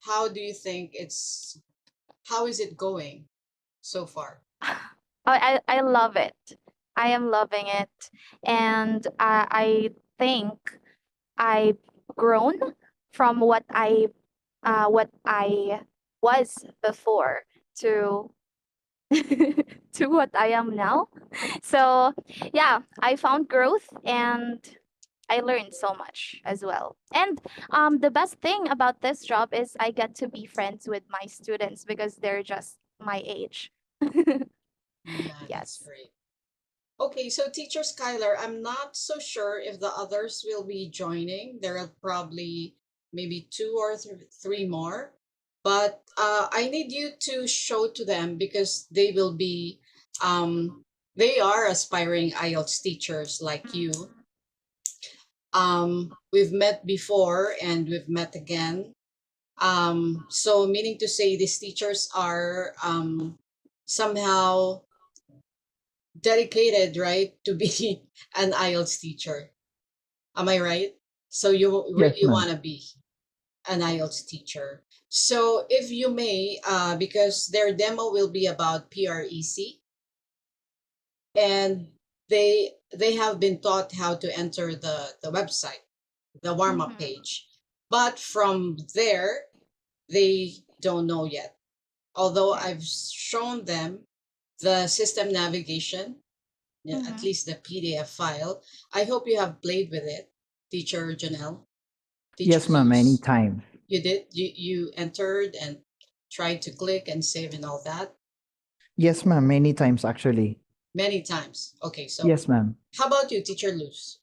how do you think how is it going so far? I love it. I am loving it, and I think I've grown from what I was before to to what I am now. So yeah, I found growth and I learned so much as well. And the best thing about this job is I get to be friends with my students because they're just my age. Yeah, that's Yes. great. Okay, so teacher Skylar, I'm not so sure if the others will be joining. There are probably maybe two or three more, but I need you to show to them because they will be, they are aspiring IELTS teachers like you. We've met before and we've met again. So meaning to say these teachers are somehow dedicated, right, to be an IELTS teacher. Am I right? So you Yes, really ma'am. want to be an IELTS teacher. So if you may, because their demo will be about PREC, and they have been taught how to enter the website, the warm-up Mm-hmm. page. But from there, they don't know yet. Although Yeah. I've shown them the system navigation, yeah, at Mm-hmm. least the PDF file. I hope you have played with it, Teacher Janelle, Teacher Yes, ma'am. Many Luz. times. You did? You entered and tried to click and save and all that Yes, ma'am. Many times actually. many times. Okay, so Yes, ma'am. how about you, Teacher Luz?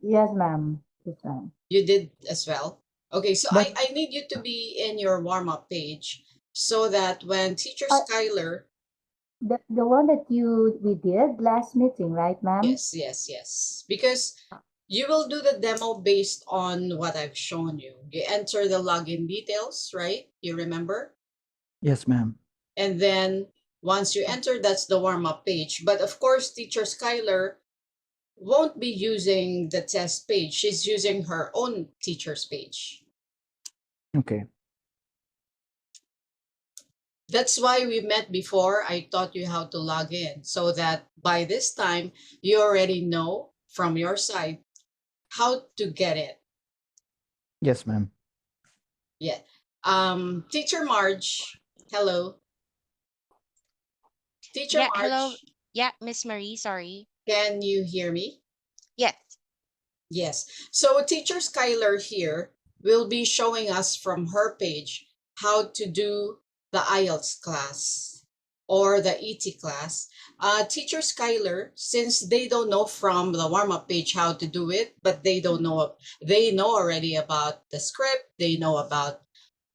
Yes, ma'am. Yes, ma'am. You did as well? Okay, so But I need you to be in your warm-up page so that when Teacher Uh, Skyler, the one that we did last meeting, right, ma'am? yes, yes, yes, because you will do the demo based on what I've shown you. You enter the login details, right? You remember? yes, ma'am. And then once you enter, that's the warm-up page. But of course, Teacher Skyler won't be using the test page. She's using her own teacher's page. Okay. That's why we met before. I taught you how to log in so that by this time, you already know from your side how to get it. Yes, ma'am. Yeah. Teacher Marge, hello. Teacher Yeah, hello. Marge, Yeah, Miss Marie, sorry. can you hear me? Yes. Yes. So Teacher Skylar here will be showing us from her page how to do the IELTS class or the ET class. Teacher Skylar, since they don't know from the warm-up page how to do it, but they don't know, they know already about the script, they know about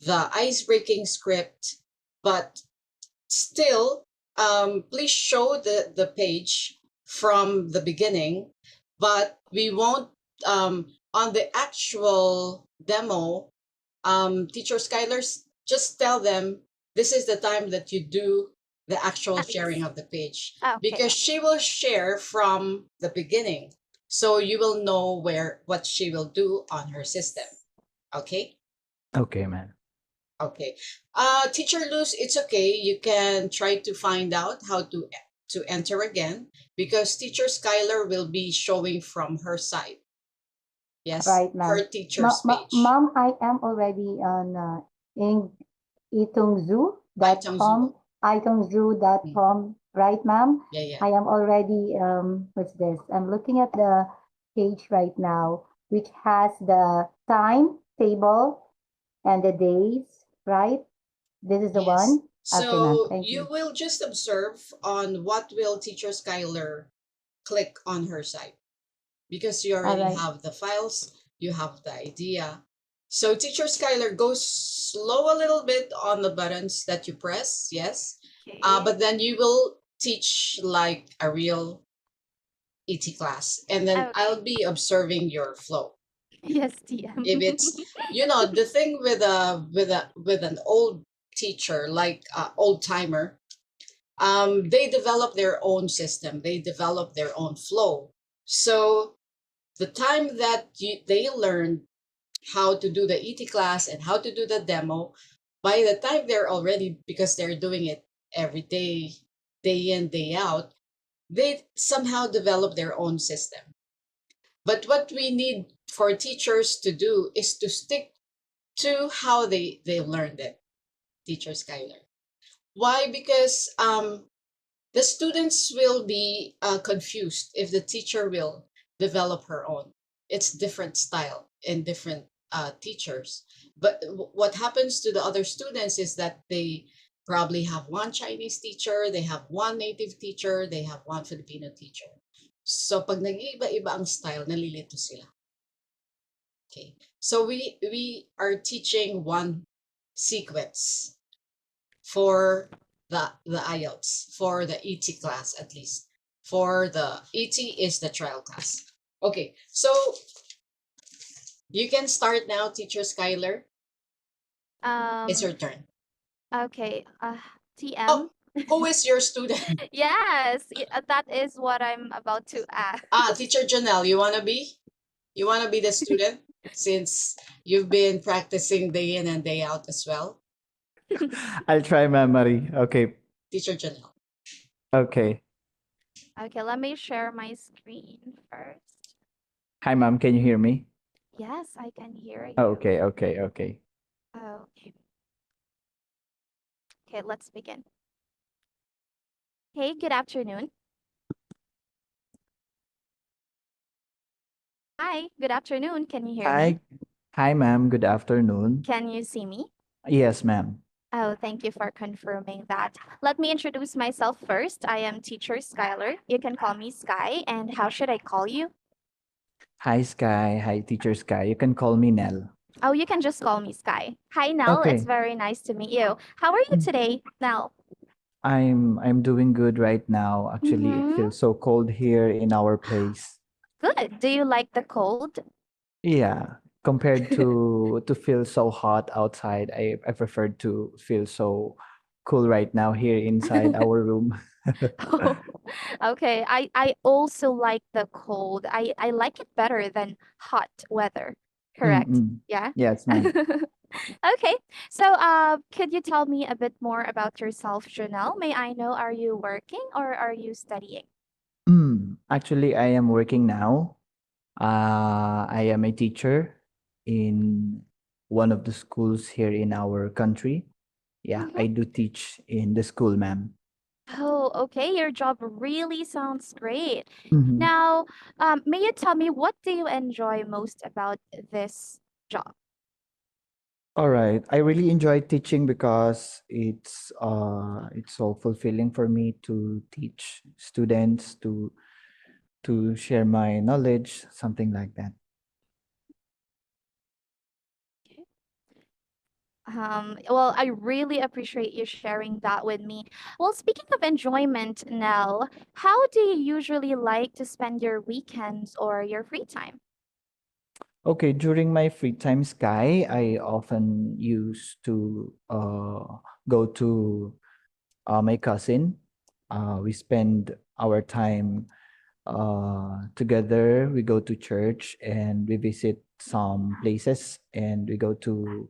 the ice-breaking script, but still, please show the page from the beginning, but we won't, on the actual demo, Teacher Skylers, just tell them this is the time that you do the actual sharing Nice. of the page Okay. because Okay. she will share from the beginning. So you will know what she will do on her system. Okay? Okay, ma'am. Okay. Teacher Luz, it's okay. You can try to find out how to enter again because Teacher Skylar will be showing from her side. Yes, Right, ma'am. her teacher's page. Ma'am, I am already on in Item Zoo. itongzoo.com, Mm, itongzoo.com, right, ma'am? yeah, yeah. I am already, what's this? I'm looking at the page right now, which has the time table and the days, right? This is the Yes. one? Okay, ma'am. So Thank you you. will just observe on what will Teacher Skylar click on her side because you All already right. have the files, you have the idea. So Teacher Skylar, go slow a little bit on the buttons that you press, yes. Okay. But then you will teach like a real ET class, and then I'll Okay. be observing your flow. Yes, TM. If it's, the thing with with an old teacher, like old timer, they develop their own system, they develop their own flow. So the time that they learn how to do the ET class and how to do the demo, by the time they're already, because they're doing it every day, day in, day out, they somehow develop their own system. But what we need for teachers to do is to stick to how they learned it, teacher Skyler. Why? Because the students will be confused if the teacher will develop her own. It's different style and different teachers. But what happens to the other students is that they probably have one Chinese teacher, they have one native teacher, they have one Filipino teacher. So pag nag-iiba-iba ang style, nalilito sila. Okay. So we are teaching one sequence for the IELTS, for the ET class at least. For the ET is the trial class. Okay, so you can start now, teacher Skyler. It's your Um, turn. okay. TM. Oh, who is your student? Yes, that is what I'm about to ask. Teacher Janelle, you wanna be? You wanna be the student since you've been practicing day in and day out as well? I'll try, Ma'am Marie. Okay. Teacher Janelle. Okay. Okay, let me share my screen first. Hi, ma'am. Can you hear me? Yes, I can hear you. Oh, okay. Okay. Okay. Okay, let's begin. Hey, good afternoon. Hi, good afternoon. Can you hear me? Hi, ma'am. Good afternoon. Can you see me? Yes, ma'am. Oh, thank you for confirming that. Let me introduce myself first. I am teacher Skyler. You can call me Sky. And how should I call you? Hi, Sky. Hi, teacher Sky. You can call me Nell. Oh, you can just call me Sky. Hi, Nell. It's Okay. very nice to meet you. How are you Mm. today, Nell? I'm doing good right now. Actually, it Mm-hmm. feels so cold here in our place. Good. Do you like the cold? Yeah, compared to feel so hot outside, I prefer to feel so cool right now here inside our room. Oh, okay. I also like the cold. I like it better than hot weather. Correct. Mm-mm. Yeah. Yes, ma'am. Okay. So, could you tell me a bit more about yourself, Janelle? May I know, are you working or are you studying? Actually, I am working now. I am a teacher in one of the schools here in our country. Yeah, Mm-hmm. I do teach in the school, ma'am. Oh, okay. Your job really sounds great. Mhm. Now, may you tell me what do you enjoy most about this job? All right. I really enjoy teaching because it's so fulfilling for me to teach students to share my knowledge, something like that. Well, I really appreciate you sharing that with me. Well, speaking of enjoyment, Nell, how do you usually like to spend your weekends or your free time? Okay, during my free time, Sky, I often used to go to my cousin. We spend our time together. We go to church and we visit some places, and we go to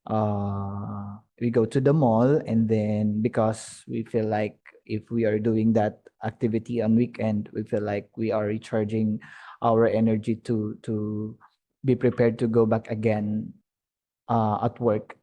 the mall. And then because we feel like if we are doing that activity on weekend, we feel like we are recharging our energy to be prepared to go back again at work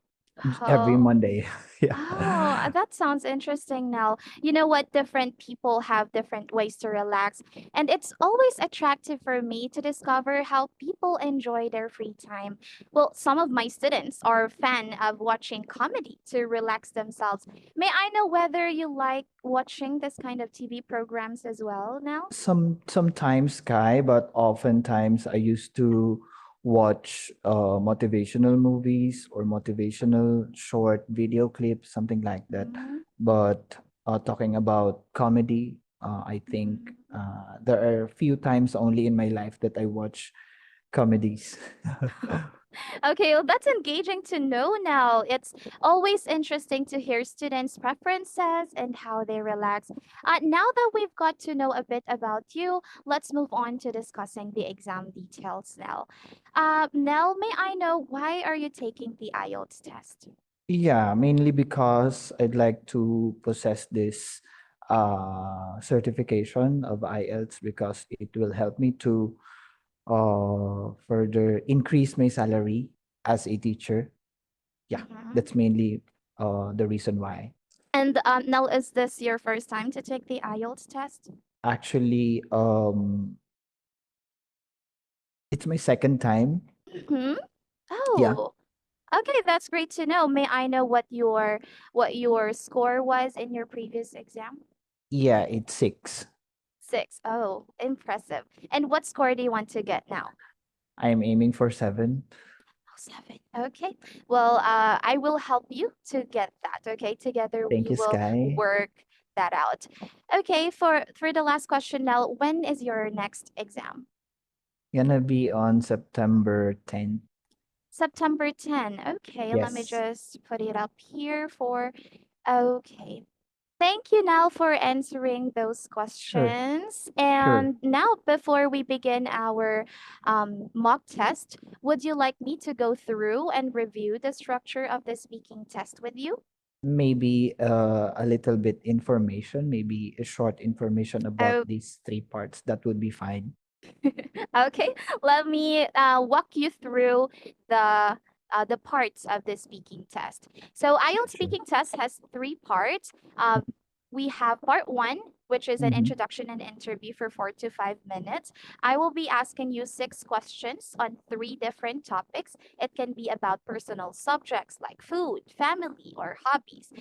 every Oh, Monday. Yeah. that sounds interesting now. You know what? Different people have different ways to relax. And it's always attractive for me to discover how people enjoy their free time. Well, some of my students are a fan of watching comedy to relax themselves. May I know whether you like watching this kind of TV programs as well now? Sometimes Sky, but oftentimes I used to watch motivational movies or motivational short video clips, something like that. Mm-hmm. But talking about comedy, I think there are few times only in my life that I watch comedies. Okay, well, that's engaging to know now. It's always interesting to hear students' preferences and how they relax. Now that we've got to know a bit about you, let's move on to discussing the exam details now. Nell, may I know why are you taking the IELTS test? Yeah, mainly because I'd like to possess this certification of IELTS because it will help me to further increase my salary as a teacher. Yeah, Mhm. that's mainly the reason why. And Nell, is this your first time to take the IELTS test? Actually, it's my second time. Hmm. Yeah, Oh, okay, that's great to know. May I know what your score was in your previous exam? yeah, it's 6. 6. Oh, impressive. And what score do you want to get now? I'm aiming for 7. Oh, 7. Okay. Well, I will help you to get that. Okay. Together Thank we you, will Sky. work that out. Okay. For the last question now, when is your next exam? Gonna be on September 10th. September 10. Okay. Let me Yes, just put it up here for. Okay. Thank you, Nell, for answering those sure, questions. sure. And now, before we begin our mock test, would you like me to go through and review the structure of the speaking test with you? Maybe a little bit information, maybe a short information about Oh, these 3 parts. That would be fine. okay. Let me walk you through the the parts of the speaking test. So IELTS Sure. speaking test has 3 parts. We have part one, which is an Mm-hmm. introduction and interview for 4 to 5 minutes. I will be asking you 6 questions on 3 different topics. It can be about personal subjects like food, family, or hobbies.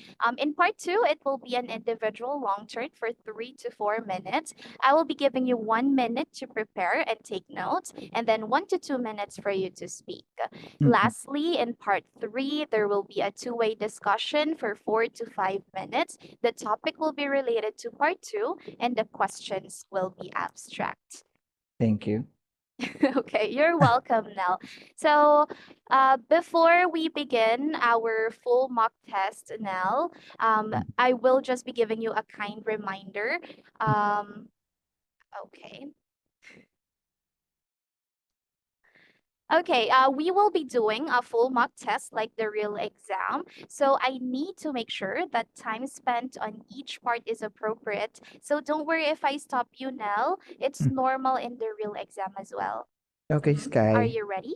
In part two, it will be an individual long turn for 3 to 4 minutes. I will be giving you 1 minute to prepare and take notes, and then 1 to 2 minutes for you to speak. Mm-hmm. Lastly, in part three, there will be a two-way discussion for 4 to 5 minutes. The topic will be related to part two, and the questions will be abstract. Thank you. Okay, you're welcome, Nell. So, before we begin our full mock test, Nell, I will just be giving you a kind reminder. Um, okay. Okay, we will be doing a full mock test like the real exam. So I need to make sure that time spent on each part is appropriate. So don't worry if I stop you, Nell. It's Mm. normal in the real exam as well. Okay, Are Sky. you ready?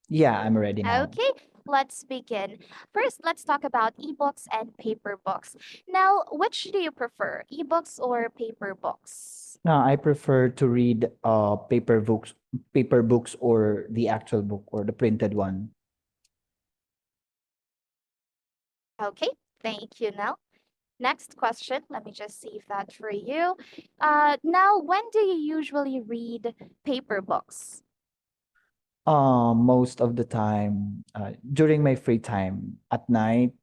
Yeah, I'm ready now. Okay, let's begin. First, let's talk about ebooks and paper books. Now, which do you prefer, ebooks or paper books? Now, I prefer to read paper books or the actual book or the printed one. Okay, thank you, Nell. Next question. Let me just save that for you. Now, when do you usually read paper books? Most of the time, during my free time at night,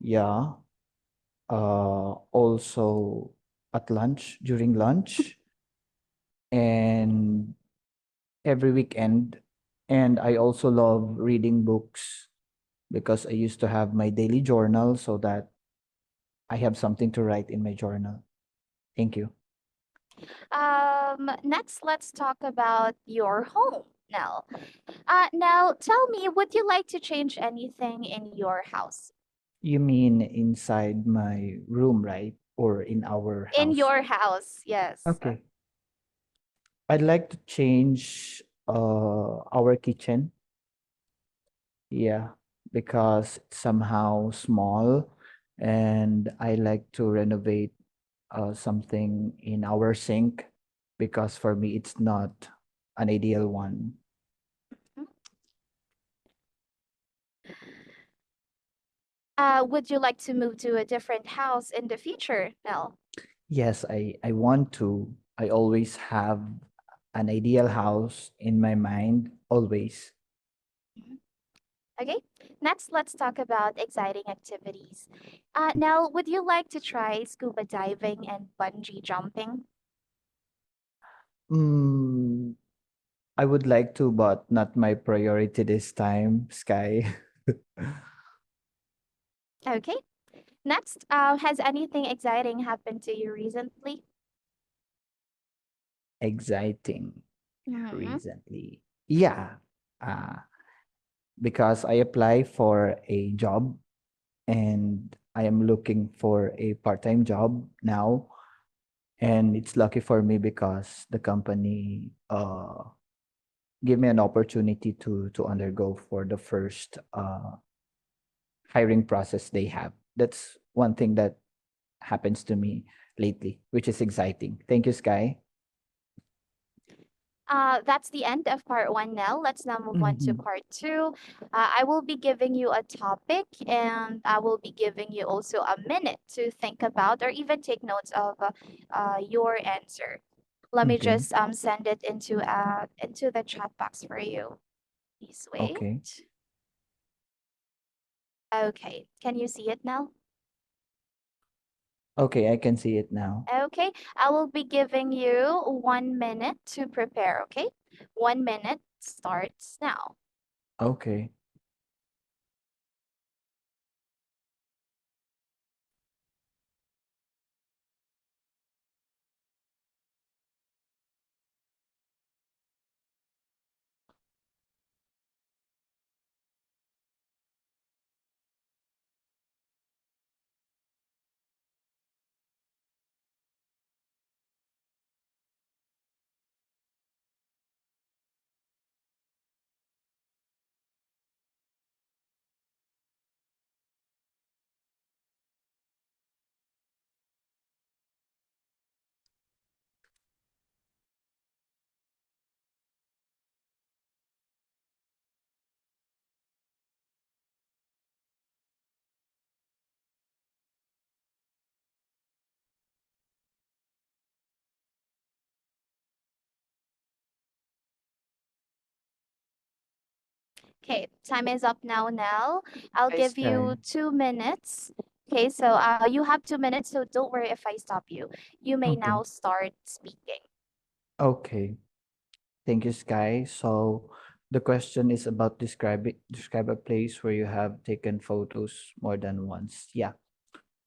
yeah. Also at lunch, during lunch, and every weekend. And I also love reading books because I used to have my daily journal so that I have something to write in my journal. Thank you. Next, let's talk about your home, Nell. Nell, tell me, would you like to change anything in your house? You mean inside my room, right? Or in our In house? your house, yes. Okay. I'd like to change our kitchen. Yeah, because it's somehow small and I like to renovate something in our sink because for me it's not an ideal one. Would you like to move to a different house in the future, Nell? Yes, I want to. I always have an ideal house in my mind, always. Mhm. Okay, next let's talk about exciting activities. Nell, would you like to try scuba diving and bungee jumping? Mm, I would like to, but not my priority this time, Sky. Okay. Next, has anything exciting happened to you recently? Exciting Mm-hmm. recently. Yeah. Uh, because I apply for a job and I am looking for a part-time job now. And it's lucky for me because the company give me an opportunity to undergo for the first hiring process they have. That's one thing that happens to me lately, which is exciting. Thank you, Sky. That's the end of part one now. Let's now move on to Mhm. part two. I will be giving you a topic and I will be giving you also a minute to think about or even take notes of your answer. Let me Okay. just send it into the chat box for you. Please wait. Okay. Okay, can you see it now? Okay, I can see it now. Okay, I will be giving you 1 minute to prepare, okay? 1 minute starts now. Okay. Okay, time is up now, Nell. I'll Hi, give Sky. you 2 minutes. Okay, so you have 2 minutes, so don't worry if I stop you. You may Okay. now start speaking. Okay. Thank you, Sky. So the question is about describe a place where you have taken photos more than once. Yeah.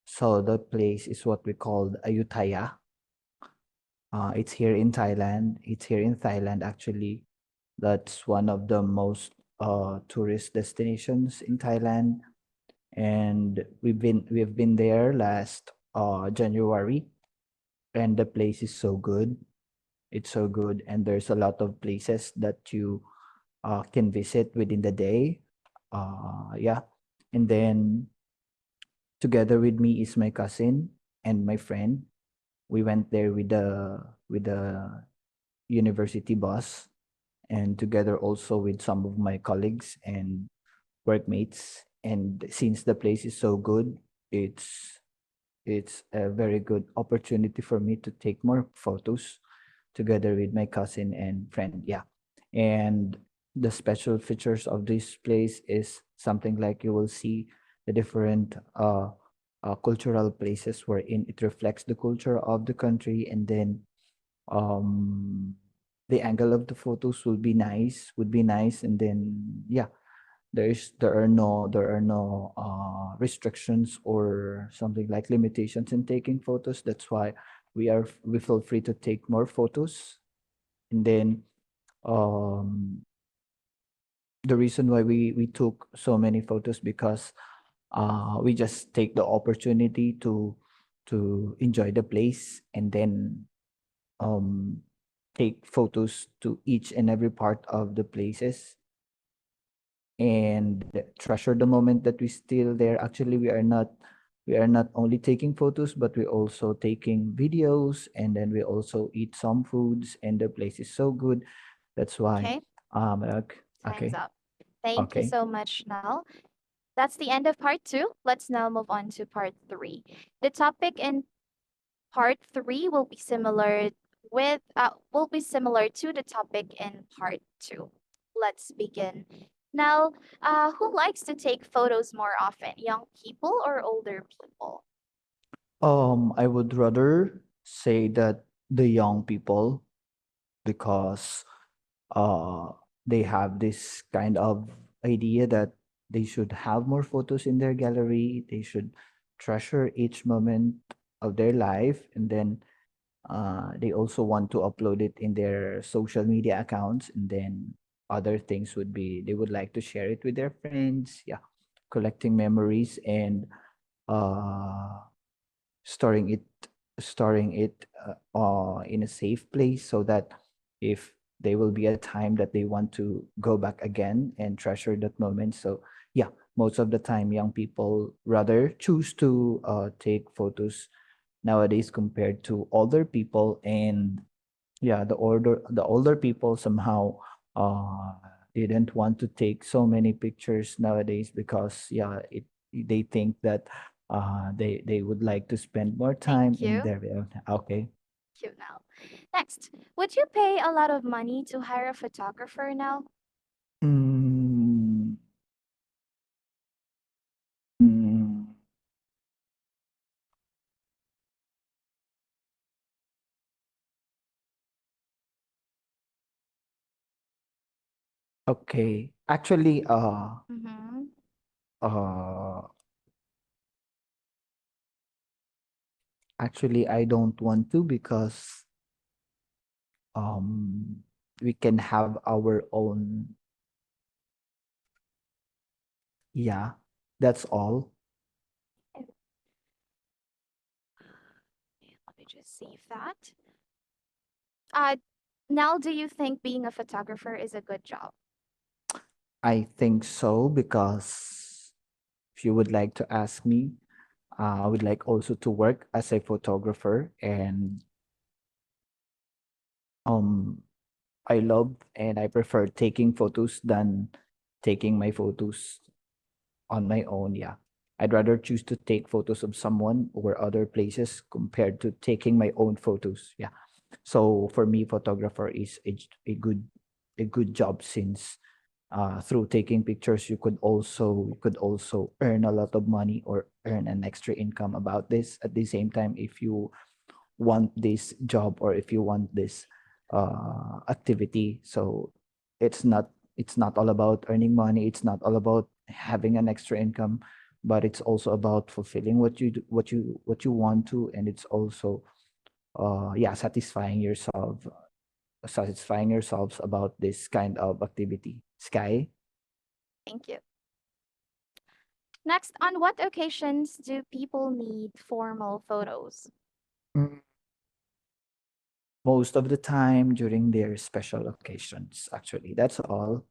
So the place is what we called Ayutthaya. It's here in Thailand. It's here in Thailand actually. That's one of the most tourist destinations in Thailand. And we've been there last January, and the place is so good. It's so good, and there's a lot of places that you can visit within the day. Yeah, and then together with me is my cousin and my friend. We went there with the university bus, and together also with some of my colleagues and workmates. And since the place is so good, it's it's a very good opportunity for me to take more photos together with my cousin and friend. Yeah. And the special features of this place is something like you will see the different cultural places wherein it reflects the culture of the country. And then um the angle of the photos would be nice. And then yeah, there are no restrictions or something like limitations in taking photos. That's why we feel free to take more photos. And then um the reason why we took so many photos because we just take the opportunity to enjoy the place, and then um take photos to each and every part of the places and treasure the moment that we still there. Actually, we are not only taking photos, but we're also taking videos, and then we also eat some foods, and the place is so good. That's why. Okay, Okay. time's Okay. up. Thank you Okay. so much, Nell. That's the end of part two. Let's now move on to part three. The topic in part three will be similar to the topic in part two. Let's begin. Now, who likes to take photos more often, young people or older people? I would rather say that the young people, because uh, they have this kind of idea that they should have more photos in their gallery. They should treasure each moment of their life, and then they also want to upload it in their social media accounts, and then other things would be they would like to share it with their friends. Yeah, collecting memories and uh, storing it storing it in a safe place so that if there will be a time that they want to go back again and treasure that moment. So yeah, most of the time young people rather choose to take photos nowadays compared to older people. And yeah, the older people somehow uh didn't want to take so many pictures nowadays because yeah, they think that they would like to spend more time Thank in you. their okay. Cute now. Next, would you pay a lot of money to hire a photographer now? mm, mm, okay, Mm-hmm. uh actually I don't want to because um we can have our own. Yeah, that's all. Let me just save that. Uh, Nell, do you think being a photographer is a good job? I think so because if you would like to ask me, I would like also to work as a photographer, and um I love and I prefer taking photos than taking my photos on my own. Yeah. I'd rather choose to take photos of someone or other places compared to taking my own photos. Yeah. So for me, photographer is a good job since through taking pictures you could also earn a lot of money or earn an extra income about this. At the same time, if you want this job or if you want this activity, so it's not all about earning money, it's not all about having an extra income, but it's also about fulfilling what you want to, and it's also yeah, satisfying yourselves about this kind of activity. Sky. Thank you. Next, on what occasions do people need formal photos? Mm, most of the time during their special occasions, actually. That's all.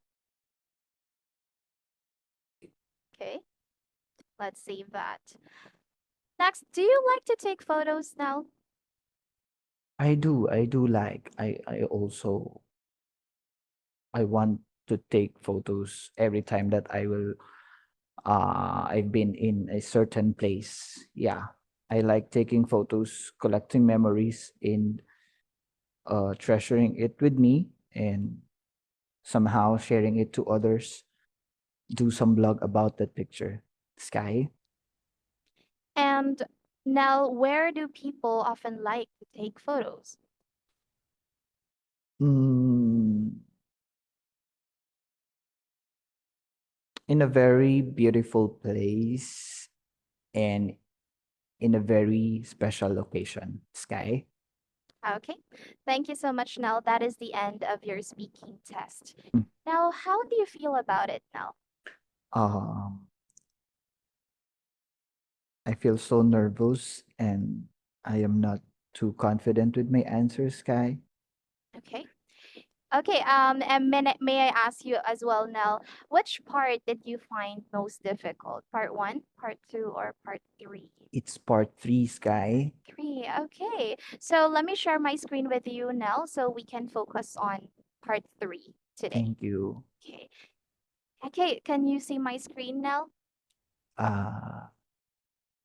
Okay, let's save that. Next, do you like to take photos now? I do like I also I want to take photos every time that I've been in a certain place. Yeah. I like taking photos, collecting memories, and treasuring it with me, and somehow sharing it to others. Do some blog about that picture. Sky. And Nell, where do people often like to take photos? Mm, in a very beautiful place and in a very special location. Sky. Okay, thank you so much, Nell. That is the end of your speaking test. Mm. Now, how do you feel about it, Nell? Um, I feel so nervous and I am not too confident with my answers, Sky. Okay. Okay, and may I ask you as well, Nell, which part did you find most difficult? Part one, part two, or part three? It's part three, Sky. Three, okay. So let me share my screen with you, Nell, so we can focus on part three today. Thank you. Okay. Okay, can you see my screen, Nell? Uh,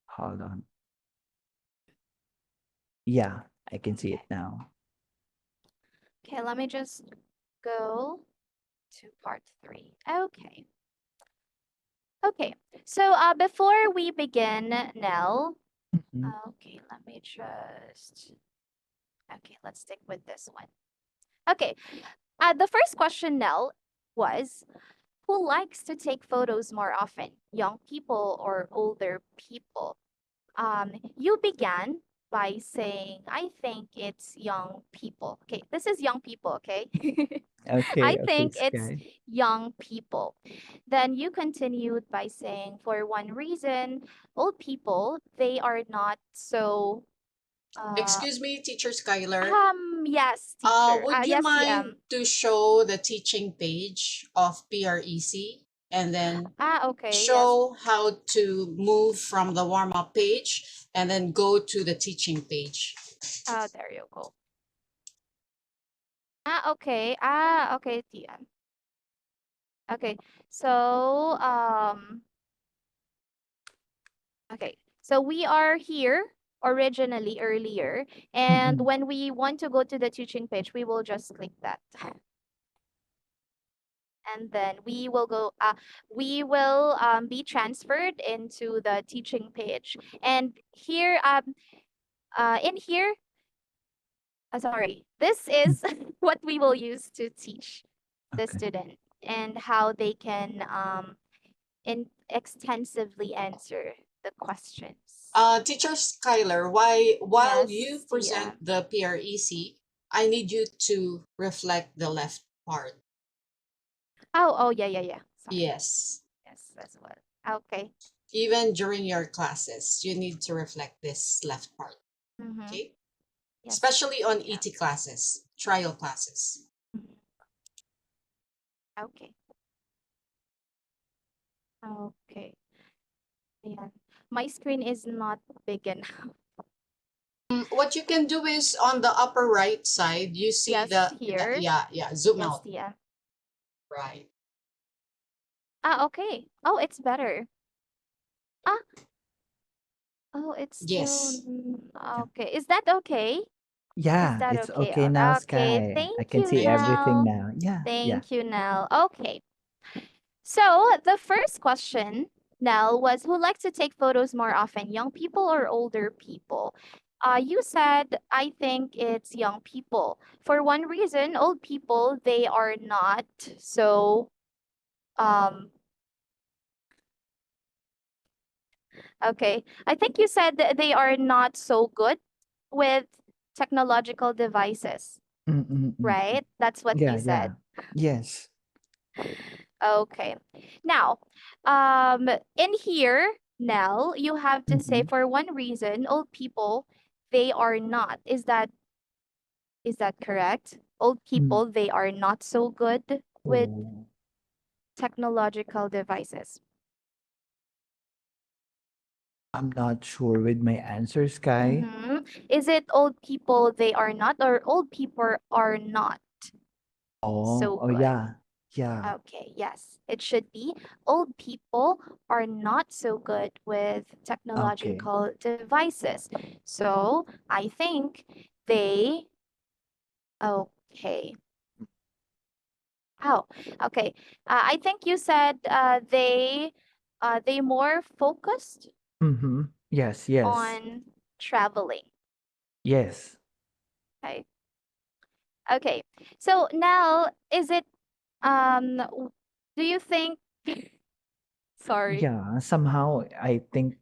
hold on. Yeah, I can see Okay. it now. Okay, let me just go to part three. Okay. Okay. So before we begin, Nell, Mhm. okay, let me just okay, let's stick with this one. Okay. The first question, Nell, was who likes to take photos more often, young people or older people? You began by saying, I think it's young people. Okay, this is young people, okay? I Okay, okay, think it's Sky. young people. Then you continued by saying, for one reason, old people, they are not so, uh, Excuse me, Teacher Skylar. yes, teacher. Would you Yes, mind TM. to show the teaching page of PREC and then Okay, yes. show how to move from the warm-up page and then go to the teaching page? There you go. Okay, TM. Okay, so, okay. So we are here originally earlier, and Mm-mm. when we want to go to the teaching page, we will just click that. And then we will be transferred into the teaching page. And here in here, sorry, this Mm. is what we will use to teach the Okay. student and how they can extensively answer the questions. Teacher Skylar, while you Yes, present TM. the PREC, I need you to reflect the left part. Oh, yeah. Sorry. Yes. Yes, that's what. Okay. Even during your classes, you need to reflect this left part. Mm-hmm. Okay? Yes. Especially on Yeah. ET classes, trial classes. Mhm. Okay. Okay. Yeah. My screen is not big enough. What you can do is on the upper right side, you see Yes, the here. yeah, zoom Yes, out. TM. Right. Okay. Oh, it's better. Ah, oh, it's still Yes. Yeah. okay. Is that okay? Is Yeah, that it's okay? okay now, Okay. Sky. I Thank can you, see Thank you. everything Nell. now. Yeah, yeah. Thank you, Nell. Okay. So the first question, Nell, was who likes to take photos more often, young people or older people? You said, I think it's young people. For one reason, old people, they are not so, um, okay. I think you said that they are not so good with technological devices, Mm. right? That's what you Yeah, said. yeah. Yes. Okay. Now, in here, Nell, you have to say Mm-mm. for one reason, old people, they are not. Is that correct? Old Mm. people, they are not so good with Oh, technological devices. I'm not sure with my answer, Sky. Mm-hmm. Is it old people, they are not, or old people are not Oh, so oh good? yeah. Yeah. Okay, yes, it should be. Old people are not so good with Okay. technological devices. So I think they, okay. Oh, okay. I think you said they more focused Mm-hmm. Yes, yes. on traveling. Yes. Okay. Okay. So now, is it do you think sorry. Yeah, somehow I think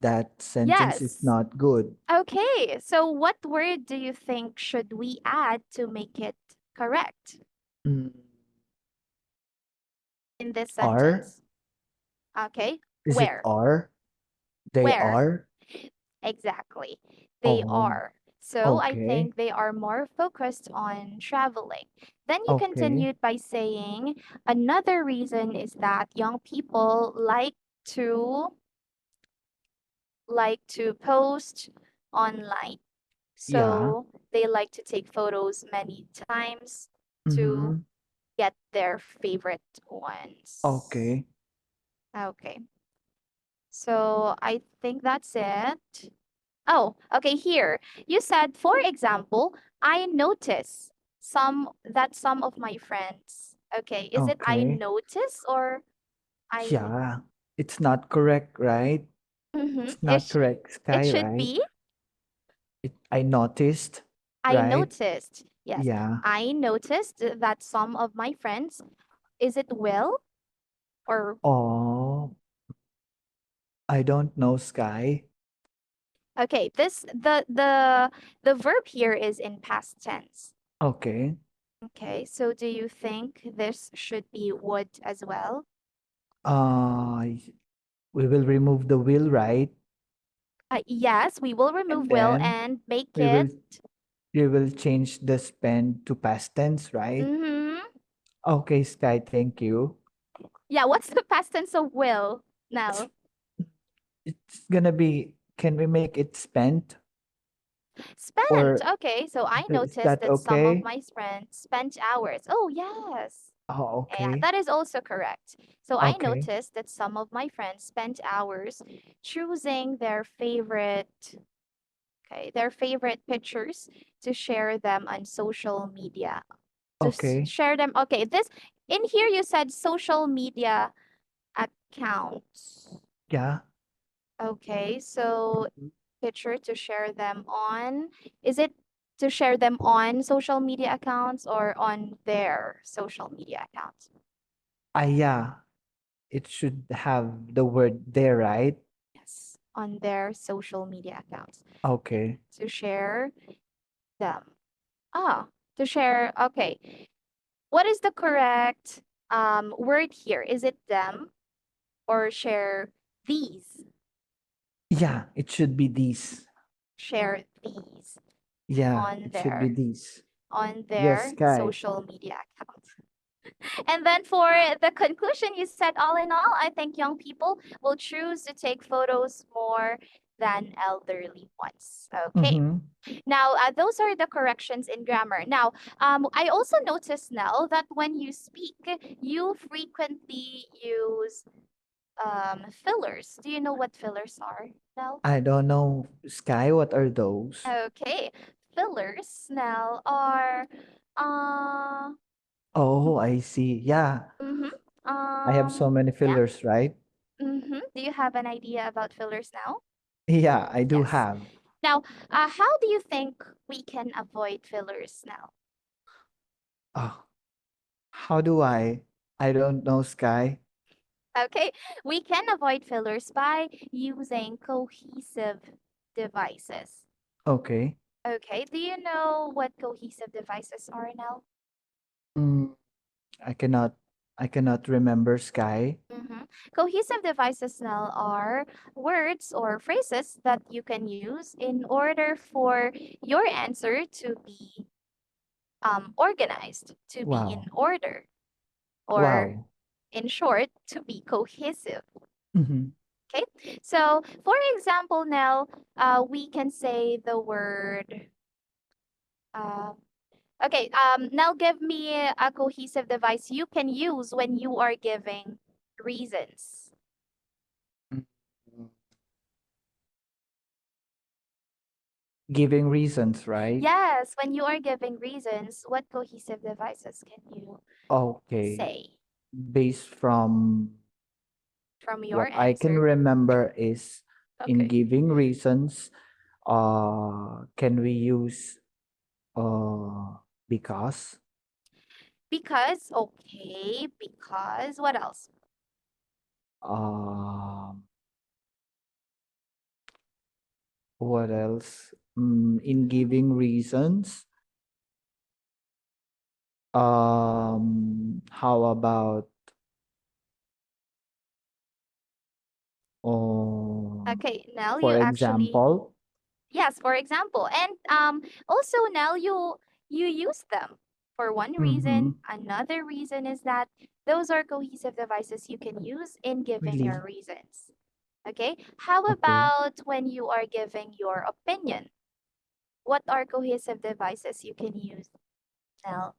that sentence is Yes. not good. Okay, so what word do you think should we add to make it correct Mm. in this Are? sentence? Okay, Is it where? are? They Where? are? Exactly. They Oh, are. So I okay. think they are more focused on traveling. Then you Okay. continued by saying another reason is that young people to like to post online. Yeah. So they like to take photos many times to Mm-hmm. get their favorite ones. Okay. Okay. So I think that's it. Oh, okay, here. You said, for example, I notice some of my friends. Okay, is it I Okay. notice or I Yeah. It's not correct, right? mm-hmm. It's not correct, It Sky, should right? be I noticed, I right? noticed. Yes, Yeah. I noticed that some of my friends, is it will or Oh, I don't know, Sky. okay, this the verb here is in past tense. Okay. Okay, so do you think this should be would as well? Y- we will remove the will, right? Yes, we will remove And will then and make we it. will we will change the spend to past tense, right? Mm-hmm. Okay, Sky, thank you. Yeah, what's the past tense of will It's now? it's gonna be, can we make it spent, Spent. or Okay, so I is noticed that that some of okay? my friends spent hours. Oh, yes. Oh, Yeah, okay. that is also correct. So I Okay. noticed that some of my friends spent hours choosing their favorite pictures to share them on social media. Okay. Share them. Okay, this in here you said social media accounts. Yeah. Okay, so Mhm. picture to share them on. Is it to share them on social media accounts or on their social media accounts? Yeah. It should have the word there, right? Yes, on their social media accounts. Okay. To share them. Ah, to share. Okay. What is the correct word here? Is it them or share these? Yeah, it should be these. Share these Yeah, on it should be their these. on Yes, their Sky. social media account. And then for the conclusion, you said all in all, I think young people will choose to take photos more than elderly ones. Okay. Mm-hmm. Now, those are the corrections in grammar. Now, I also noticed, Nell, that when you speak, you frequently use fillers. Do you know what fillers are, Nell? I don't know, Sky, what are those? Okay. Fillers, Nell, are, uh, Oh, I see. Yeah, mm-hmm, I have so many yeah. fillers, right? Mm-hmm. Do you have an idea about fillers now? Yeah, I do Yes. have. Now, how do you think we can avoid fillers now? Oh, how do I? I don't know, Sky. Okay, we can avoid fillers by using cohesive devices. Okay. Okay, do you know what cohesive devices are now? Mm, I cannot I cannot remember, Sky. Mm-hmm. Cohesive devices now are words or phrases that you can use in order for your answer to be organized, to be in Wow. order, or Wow. in short, to be cohesive. Mm-hmm. Okay, so for example, now we can say the word. Uh, okay, now give me a cohesive device you can use when you are giving reasons. Giving reasons, right? Yes, when you are giving reasons, what cohesive devices can you Okay. say Based from from your what I can answer? remember is, in Okay, giving reasons, can we use because? because, okay, because, what else? Um, what else? In giving reasons, how about Okay, Nell, you for actually example? yes, for example. And also now you use them for one Mm-hmm. reason. Another reason is that those are cohesive devices you can use in giving your Really? reasons. Okay? How Okay. about when you are giving your opinion? What are cohesive devices you can use now?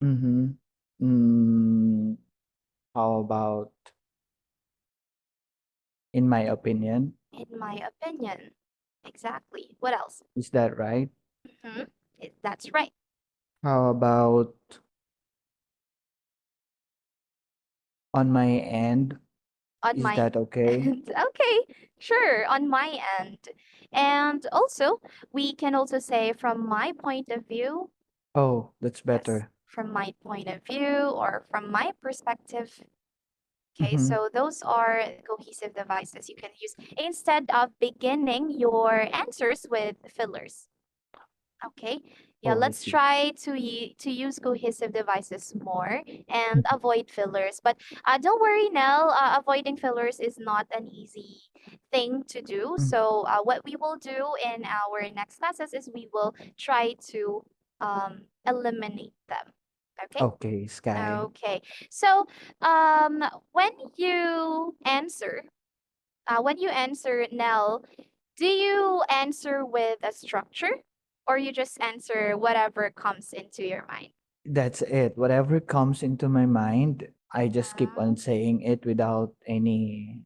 Mm-hmm. Mm, how about in my opinion? In my opinion. Exactly. What else? Is that right? Hmm. That's right. How about on my end? On Is my that okay? end. Okay, sure, on my end. And also, we can also say from my point of view, Oh, that's Yes, better. from my point of view or from my perspective. Okay, Mm-hmm. so those are cohesive devices you can use instead of beginning your answers with fillers. Okay, yeah, Oh, I let's see. try to use cohesive devices more and avoid fillers. But don't worry, Nell. Avoiding fillers is not an easy thing to do. Mm. So what we will do in our next classes is we will try to eliminate them. Okay. Okay, Sky. Okay. So um, when when you answer Nell, do you answer with a structure or you just answer whatever comes into your mind? That's it. Whatever comes into my mind, I just keep Ah, on saying it without any,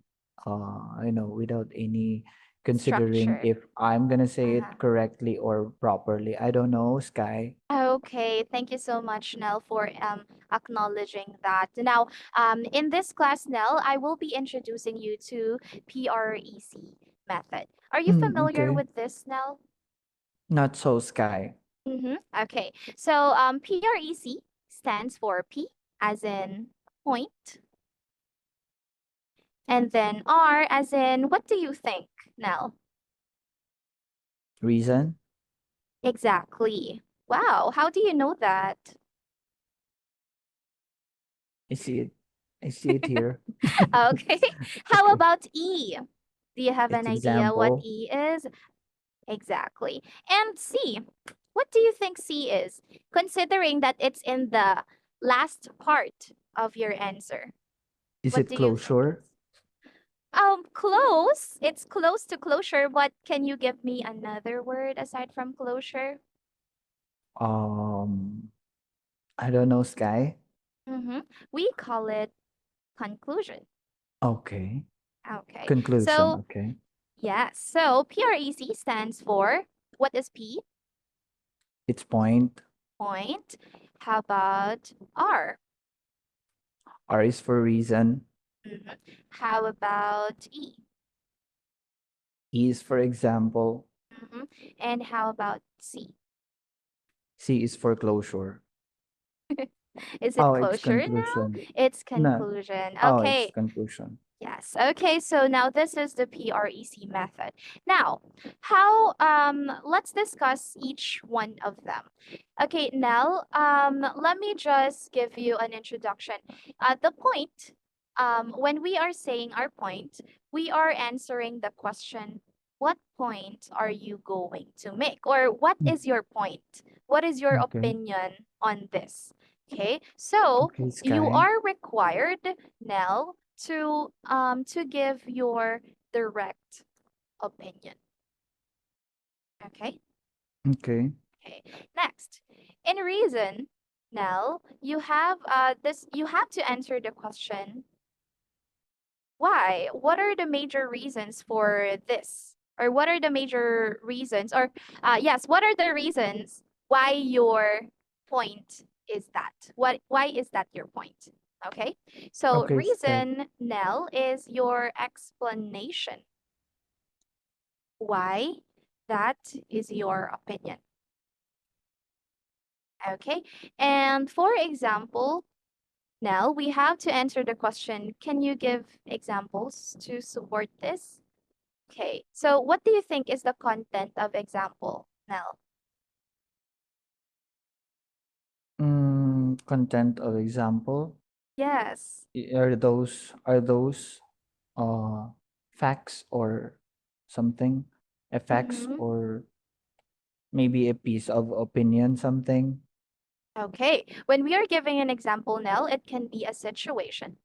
without any considering structure. if I'm gonna say Uh-huh. it correctly or properly. I don't know, Sky. Okay, thank you so much, Nell, for acknowledging that. Now, in this class, Nell, I will be introducing you to PREC method. Are you familiar Okay. with this, Nell? Not so, Sky. Mm-hmm. Okay. So PREC stands for P as in point, and then R as in what do you think, Nell? Reason? Exactly. Wow, how do you know that? I see it. I see it here. Okay. How Okay. about E? Do you have an It's idea what example. E is? Exactly. And C, what do you think C is? Considering that it's in the last part of your answer, Is what it do you think it closure? is? Close. It's close to closure, but can you give me another word aside from closure? Um, I don't know, Sky. Mm-hmm. We call it conclusion. Okay. Okay. Conclusion. So, Okay. yes. So, PREC stands for what is P? It's point. Point. How about R? R is for reason. Mm-hmm. How about E? E is for example. Mm-hmm. And how about C? C is for closure. Is it Oh, it's closure now? conclusion. It's No. conclusion. Oh, it's Okay. conclusion. Yes. Okay. So now this is the PREC method. Now, how let's discuss each one of them. Okay, Nell, let me just give you an introduction. The point, when we are saying our point, we are answering the question, what point are you going to make? Or what Mm. is your point? What is your Okay. opinion on this? Okay, so Okay, you Sky. are required, Nell, to give your direct opinion. Okay? Okay. Okay. Next, in reason, Nell, you have to answer the question, why? What are the major reasons for this? Or what are the major reasons? Or yes, what are the reasons why your point is that? Why is that your point? Okay? So Okay, Sky. reason, Nell, is your explanation why that is your opinion. Okay. And for example, now we have to answer the question, can you give examples to support this? Okay. So what do you think is the content of example, Nell? Content of example. Yes. Are those uh facts or something? Effects Mm-hmm. or maybe a piece of opinion, something? Okay. When we are giving an example, Nell, it can be a situation.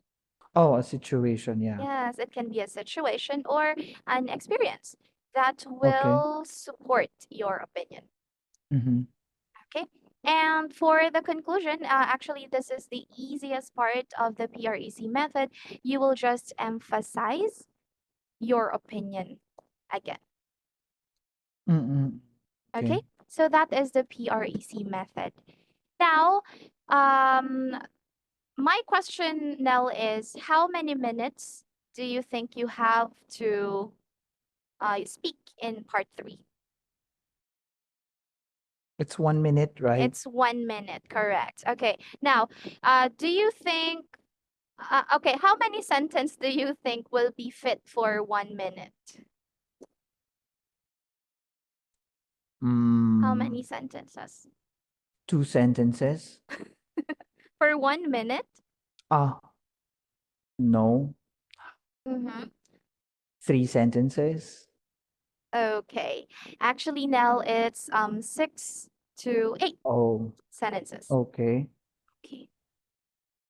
Oh, a situation, yeah. Yes, it can be a situation or an experience that Okay. will support your opinion. Mm-hmm. Okay. And for the conclusion, actually, this is the easiest part of the PREC method. You will just emphasize your opinion again. Mm-mm. Okay. Okay. So that is the PREC method. Now, um, my question, Nell, is how many minutes do you think you have to speak in part three? It's 1 minute, right? It's 1 minute, correct. Okay. Now, do you think, okay, how many sentences do you think will be fit for 1 minute? How many Mm, sentences? 2 sentences. For 1 minute? Ah, no. Mm-hmm. 3 sentences. Okay. Actually, Nell, it's 6 to 8 Oh, sentences. okay. Okay,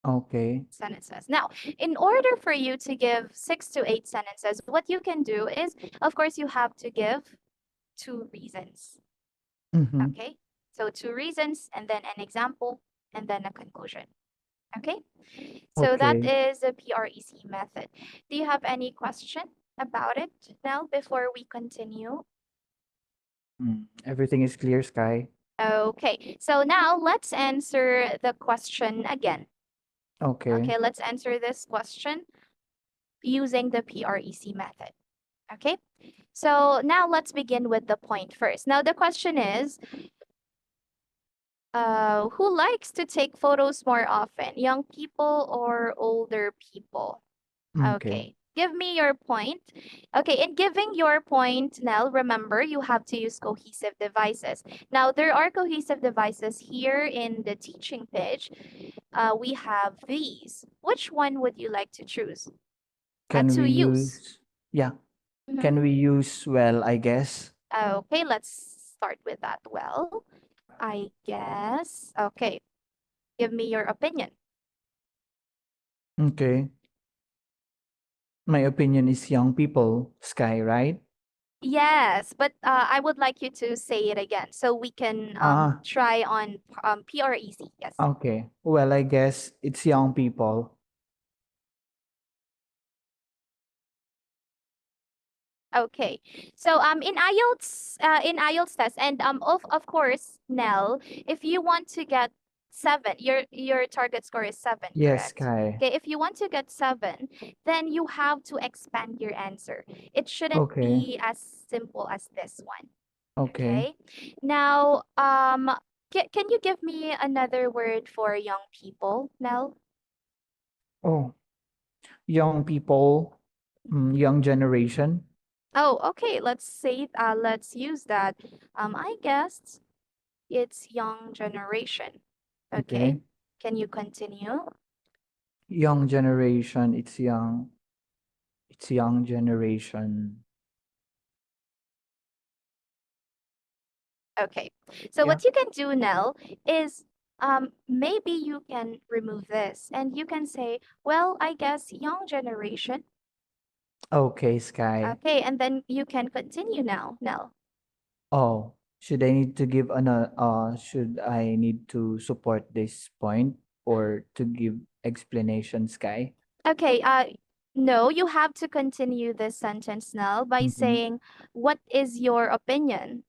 Okay. sentences. Now, in order for you to give 6 to 8 sentences, what you can do is, of course, you have to give 2 reasons. Mm-hmm. Okay, so 2 reasons, and then an example, and then a conclusion. Okay, so that Okay. is a PREC method. Do you have any question about it now before we continue? Everything is clear, Sky. Okay, so now let's answer the question again. Okay. Okay, let's answer this question using the PREC method. Okay, so now let's begin with the point first. Now, the question is, who likes to take photos more often, young people or older people? Okay. Okay, give me your point. Okay, in giving your point, Nell, remember you have to use cohesive devices. Now, there are cohesive devices here in the teaching page. We have these. Which one would you like to choose Can to we use? use, yeah, Mhm. can we use, well, I guess. Okay, let's start with that. Well, I guess. Okay, give me your opinion. Okay. My opinion is young people, Sky, right? Yes, but I would like you to say it again so we can Ah, try on PREC. Yes. okay. Well, I guess it's young people. Okay. So in IELTS test, and of course, Nell, if you want to get 7, your target score is 7, Yes, correct? Sky. Okay, if you want to get 7, then you have to expand your answer. It shouldn't Okay. be as simple as this one. Okay. Okay. Now, can you give me another word for young people, Nell? Oh, young people, young generation. Oh, okay. Let's use that. I guess it's young generation. Okay. Okay. Can you continue? Young generation, it's young generation. Okay. So Yeah. what you can do now is maybe you can remove this and you can say, well, I guess young generation. Okay, Sky. Okay, and then you can continue now, Nell. Oh, should I need to support this point or to give explanation, Sky? Okay, no, you have to continue this sentence now by Mm-hmm. saying, what is your opinion?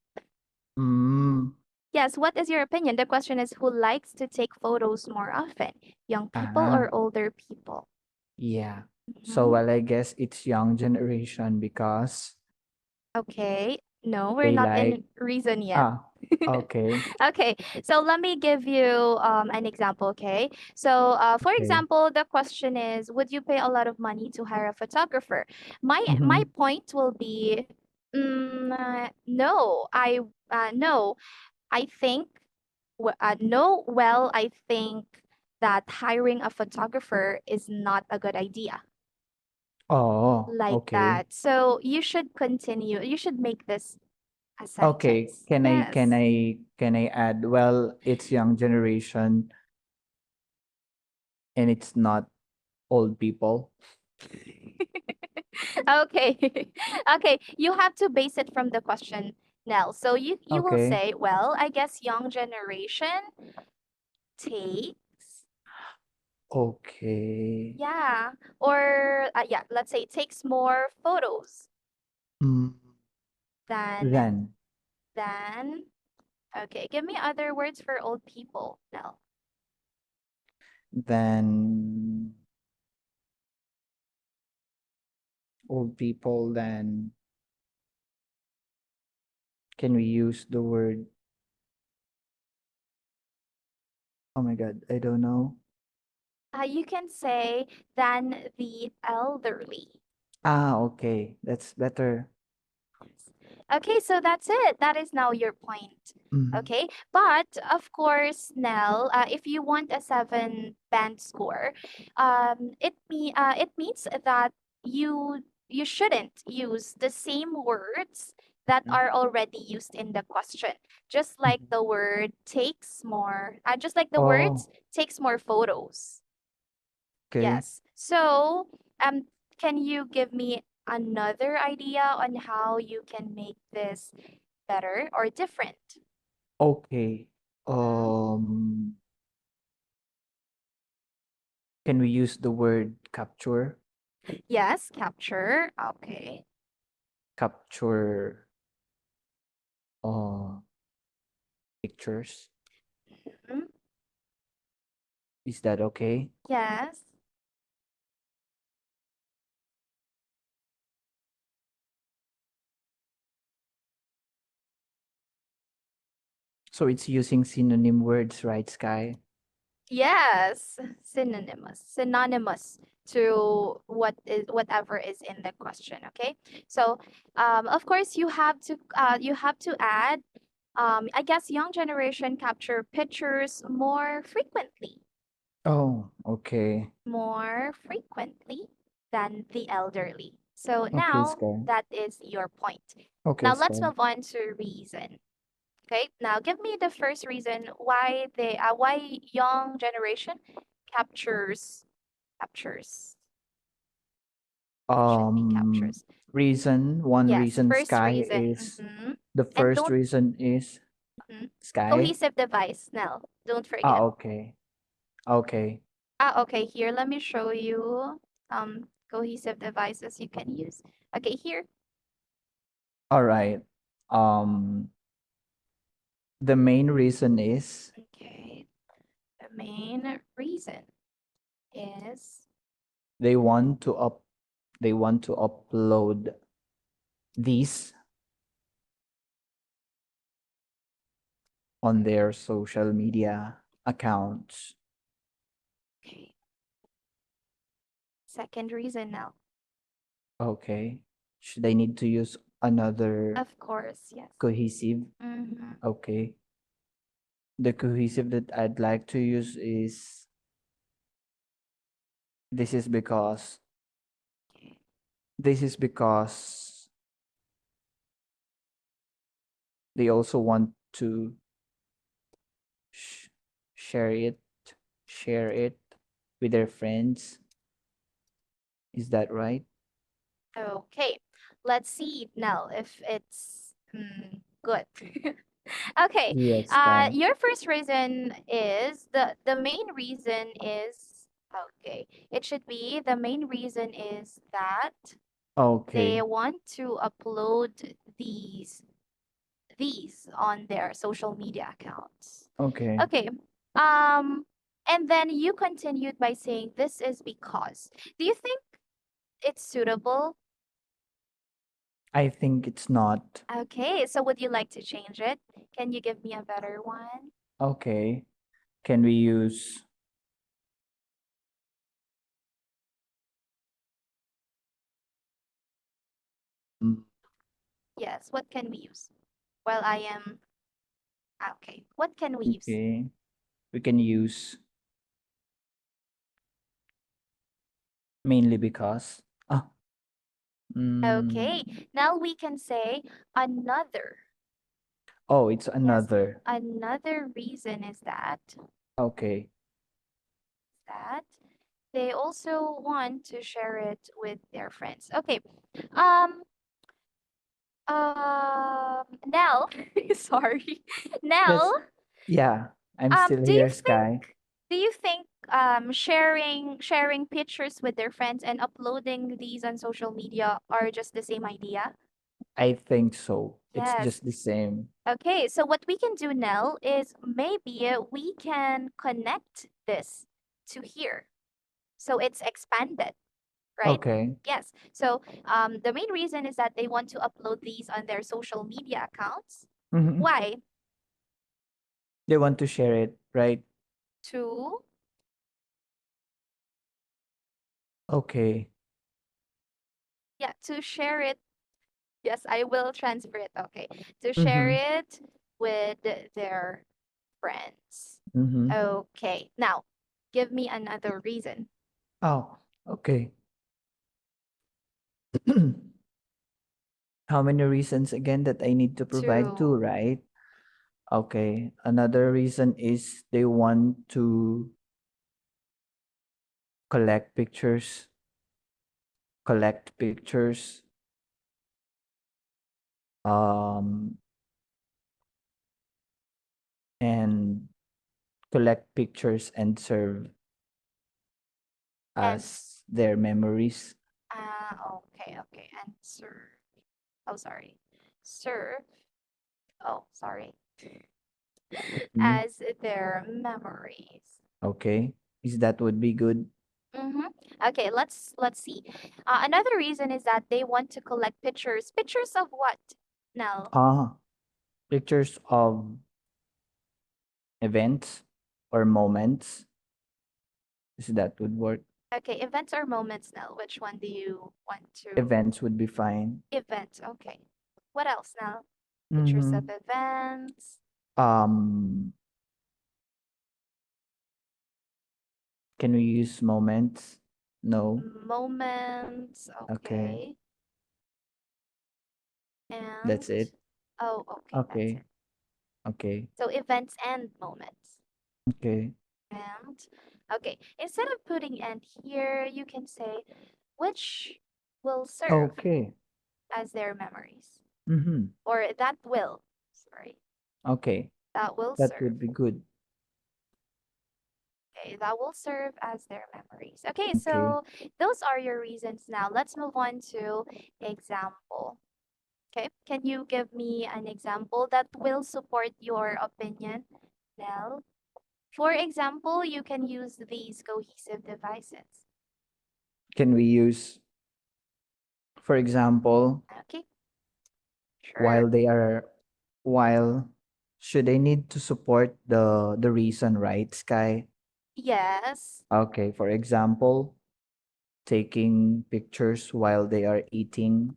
Mm. Yes, what is your opinion? The question is, who likes to take photos more often? Young people Ah, or older people? yeah. So, Mhm. well, I guess it's young generation because Okay, no, we're they not like, in reason yet. ah, okay, Okay, so let me give you an example, okay? So, for okay. example, the question is, would you pay a lot of money to hire a photographer? My Mm-hmm. point will be, no, no, I think, no, well, I think that hiring a photographer is not a good idea, Oh, like okay. that. So you should continue. You should make this a Okay. sentence. Can I can Yes. I can I add, well, it's young generation and it's not old people. Okay. Okay. You have to base it from the question, Nell. So you will Okay. say, well, I guess young generation takes, Okay. yeah, or yeah, let's say takes more photos Mm, than then than. Okay, give me other words for old people, Nell. then old people, then can we use the word Oh my God, I don't know. You can say than the elderly. Ah, okay. That's better. Okay, so that's it. That is now your point. Mhm. Okay, but of course, Nell, if you want a seven band score, it means that you shouldn't use the same words that Mhm. are already used in the question. Just like Mhm. the word takes more, just like the words Oh, takes more photos. okay. Yes. So, can you give me another idea on how you can make this better or different? Okay. Mhm. Can we use the word capture? Yes, capture. Okay. Capture uh pictures. Mhm. Is that okay? Yes. So it's using synonym words, right, Sky? Yes. Synonymous to what is whatever is in the question. Okay. So, of course, you have to add. I guess young generation capture pictures Oh, okay. more frequently than the elderly. So Okay, now Sky. that is your point. Okay, Now let's Sky. move on to reason. Okay, now give me the first reason why young generation captures captures should be Um, captures. one Yes, reason, first Sky, reason. is the And first don't reason is mhm. Sky. Cohesive device. Now don't Ah, forget. okay. Okay. Okay, here let me show you cohesive devices you can use. Okay, here. All right. Um, the main reason is Okay. The main reason is they want to up they want to upload these on their social media accounts. okay. Second reason now. Okay. Should I need to use another Of course, yes. cohesive? Mm-hmm. Okay. The cohesive that I'd like to use is this is because Okay. this is because they also want to sh- share it share it with their friends. Is that right? Okay. Let's see now if it's good. Okay. Yes, Sky. Your first reason is the main reason is okay. It should be the main reason is that they Okay. want to upload these on their social media accounts. Okay. Okay. Um, and then you continued by saying this is because. Do you think it's suitable? I think it's not. Okay, so would you like to change it? Can you give me a better one? Okay. Can we use mm, Yes, what can we use? Well, I am okay. What can we use? okay. We can use mainly because mm, Okay, now we can say another. oh, it's Yes, another. another reason is Okay. that they also want to share it with their friends. Okay. Um Nell, sorry. Nell, That's yeah. I'm still do you here, think Sky. sharing pictures with their friends and uploading these on social media are just the same idea? I think so. It's Yes. just the same. Okay, so what we can do, Nell, is maybe we can connect this to here. So it's expanded, right? Okay. Yes. So the main reason is that they want to upload these on their social media accounts. Hmm. Why? They want to share it, right? To, Okay. yeah, to share it. Yes, I will transfer it. Okay. To share Mm-hmm. it with their friends. Mm-hmm. Okay. Now, give me another reason. Oh, okay. How many reasons again that I need to provide? Two, To, right? Okay. Another reason is they want to collect pictures, collect pictures, um, and collect pictures and serve and, as their memories. okay, okay. And serve. Oh, sorry. Serve. Oh, sorry. Mhm. As their memories. Okay. Is that would be good? Mm-hmm. Okay, let's see. Another reason is that they want to collect pictures. Pictures of what? Nell. Ah, pictures of events or moments. Is that would work? Okay, events or moments, Nell. Which one do you want to? Events would be fine. Events. Okay. What else, Nell? Pictures of Mm-hmm. events, Um, can we use moments? No. moments. Okay. Okay. And That's it. oh, okay, that's Okay. it. Okay. So events and moments. Okay. And okay, instead of putting and here, you can say which will serve Okay. as their memories, Mm-hmm. or that will, sorry, Okay. that will That serve. would be good. Okay, that will serve as their memories. Okay, Okay. so those are your reasons. Now let's move on to example. Okay, can you give me an example that will support your opinion, Nell? For example, you can use these cohesive devices. Can we use, for example, Okay, sure. while they are, while should they need to support the reason, right, Sky? Yes. Okay. For example, taking pictures while they are eating,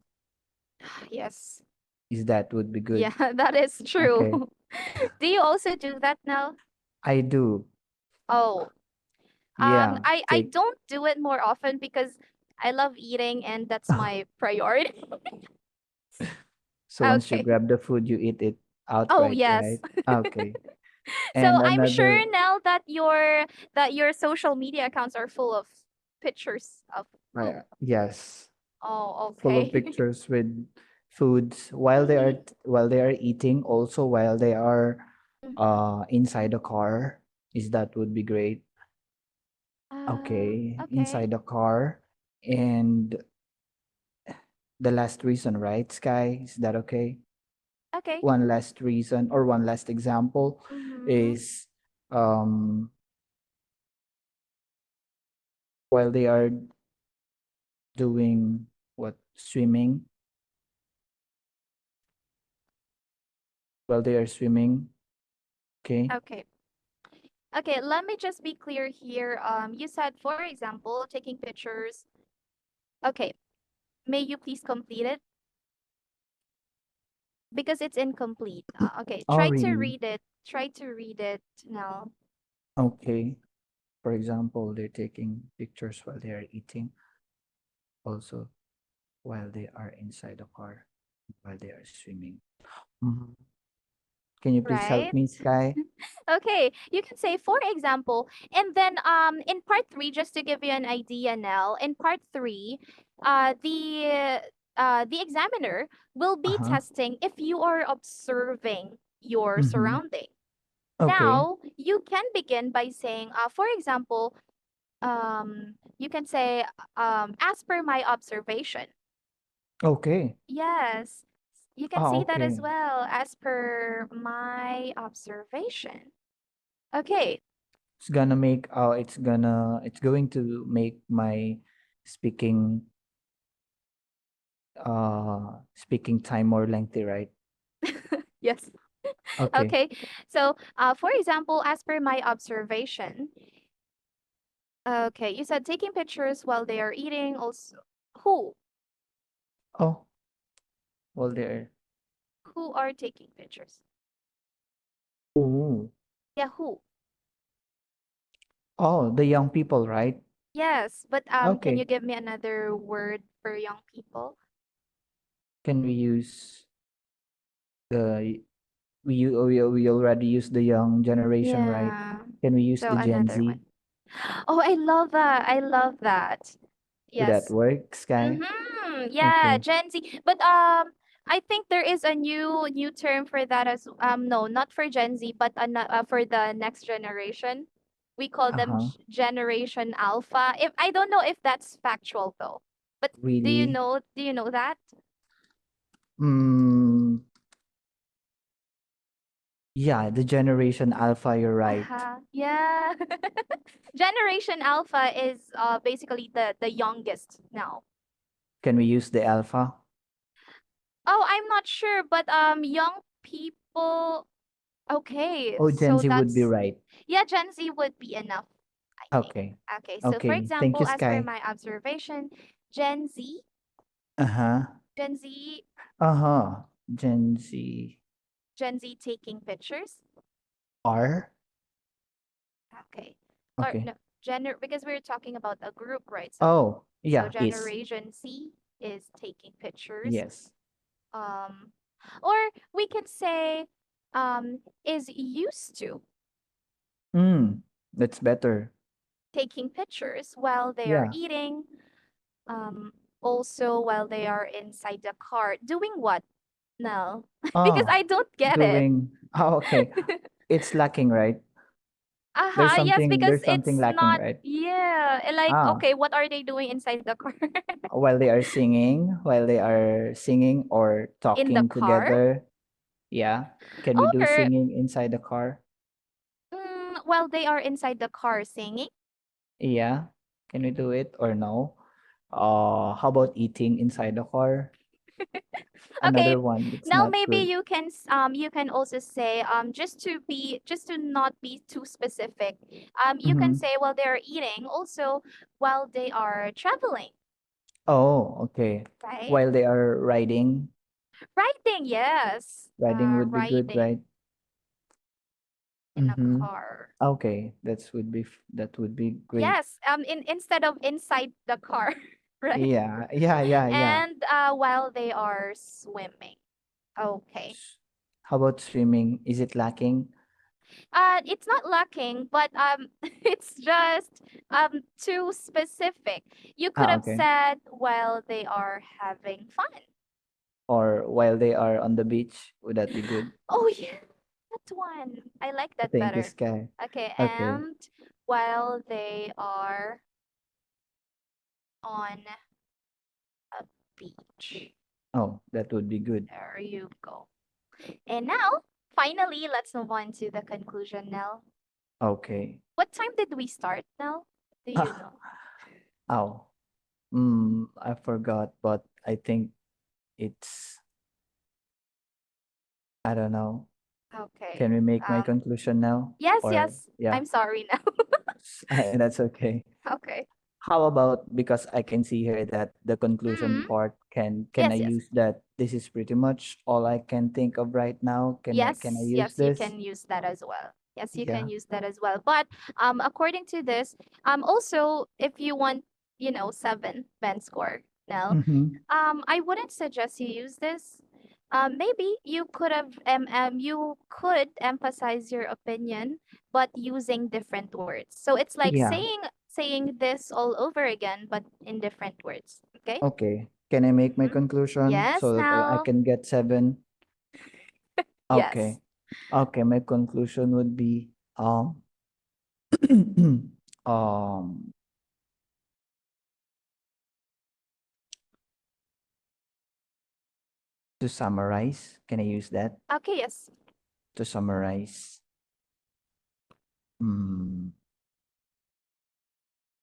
Yes. is that would be good? Yeah, that is true. Okay. Do you also do that now? I do. Oh, Yeah. I Take don't do it more often because I love eating and that's my priority. so once you Okay. grab the food, you eat it Oh, outright, yes. right? Okay. So And I'm sure another, now that your social media accounts are full of pictures of food. yes, Oh, full of okay. pictures with foods while they are Mhm. while they are eating, also while they are Mhm. inside the car. Is that would be great. Okay, Okay. inside the car. And the last reason, right, Sky? Is that okay? Okay. One last reason or one last example Mhm. is um while they are doing what, swimming, while they are swimming. Okay. Okay. Okay, let me just be clear here. You said, for example, taking pictures. Okay, may you please complete it? Because it's incomplete. Okay, Oh, try to really? read it. Try to read it now. Okay. For example, they're taking pictures while they are eating, also while they are inside the car, while they are swimming. Mhm. Can you please help Right? me, Sky? Okay, you can say, for example, and then in part three, just to give you an idea, Nell, in part three, the examiner will be Uh-huh. testing if you are observing your Mm-hmm. surrounding. Okay. Now, you can begin by saying, for example, you can say, as per my observation. Okay. Yes, you can Ah, say that as okay. well, as per my observation. Okay, It's going to make my speaking speaking time more lengthy, right? yes. Okay. Okay. So, for example, as per my observation, okay, you said taking pictures while they are eating. Also, who Oh, well, there. who are taking pictures? Ooh. Yeah, who? Oh, the young people, right? Yes, but can you Okay. give me another word for young people? Can we use the we already use the young generation, right? Yeah. Can we use So the Gen another one. Z? Oh, I love that. I love that. Would that Yes. work, Sky? Mm-hmm. Yeah, Okay. Gen Z. But I think there is a new term for that as no, not for Gen Z, but for the next generation. We call them Uh-huh. Generation Alpha. If I don't know if that's factual though. But Really? do you know that? Mm, yeah, the Generation Alpha, you're right. Uh-huh. Yeah. Generation Alpha is basically the youngest now. Can we use the Alpha? Oh, I'm not sure, but young people. Okay, Oh, Gen so Z would be that's right. yeah, Gen Z would be enough, I think. Okay. Okay, so for Okay. Thank you, example, as per Sky. my observation, Gen Z, Uh-huh. Gen Z, Uh-huh. Gen Z Gen Z taking pictures. R? Okay, or Okay. no, because we're talking about a group, right? Oh, So yeah, is. Generation Z is taking pictures. Yes. Um, or we can say is used to Mm, that's better. taking pictures while they are Yeah. eating, um, also while they are inside the car. Doing what? No, because Oh, I don't get it. doing. Oh, okay. It's lacking, right? Uh-huh, yes, because There's something it's lacking, not, right? yeah, like, Ah, okay, what are they doing inside the car? while they are singing or In the talking car? together. Yeah. Can we do Or, singing inside the car? while they are inside the car singing? Yeah. Can we do it or no? How about eating inside the car? Okay, Another one that's now not maybe good. you can also say just to not be too specific. You can Mm-hmm. say while they're eating, also while they are traveling, Oh, okay. right? While they are riding, Riding, yes. riding would be good, Riding right? in a Mm-hmm. car. Okay, that would be great. Yes, in instead of inside the car, right? Yeah, yeah, yeah, yeah. And while they are swimming. Okay. S- How about swimming? Is it lacking? It's not lacking, but it's just too specific. You could Ah, have okay. said while they are having fun. Or while they are on the beach, would that be good? Oh yeah, that one. I like that Thank you, better. Sky. Okay, Okay. and while they are on a beach. Oh, that would be good. There you go. And now, finally, let's move on to the conclusion, Nell. Okay. What time did we start, Nell? Do you know? Oh, I forgot, but I think it's, I don't know. Okay. Can we make my Um, conclusion now? yes, Or yes. yeah, I'm sorry now. that's okay. Okay. How about, because I can see here that the conclusion Mm-hmm. part, can I Yes, yes. use that? This is pretty much all I can think of right now. Can I Yes, use yes, you this? can use that as well. Yes, you can Yeah. use that as well. But according to this, also if you want, 7 band score, Nell, Mm-hmm. I wouldn't suggest you use this. Maybe you could emphasize your opinion, but using different words. So it's like Yeah. saying this all over again, but in different words. Okay? Okay. Can I make my Mhm. conclusion Yes, so that I now. can get 7? Yes. Okay. Okay, my conclusion would be um to summarize. Can I use that? Okay, yes. To summarize. Mm,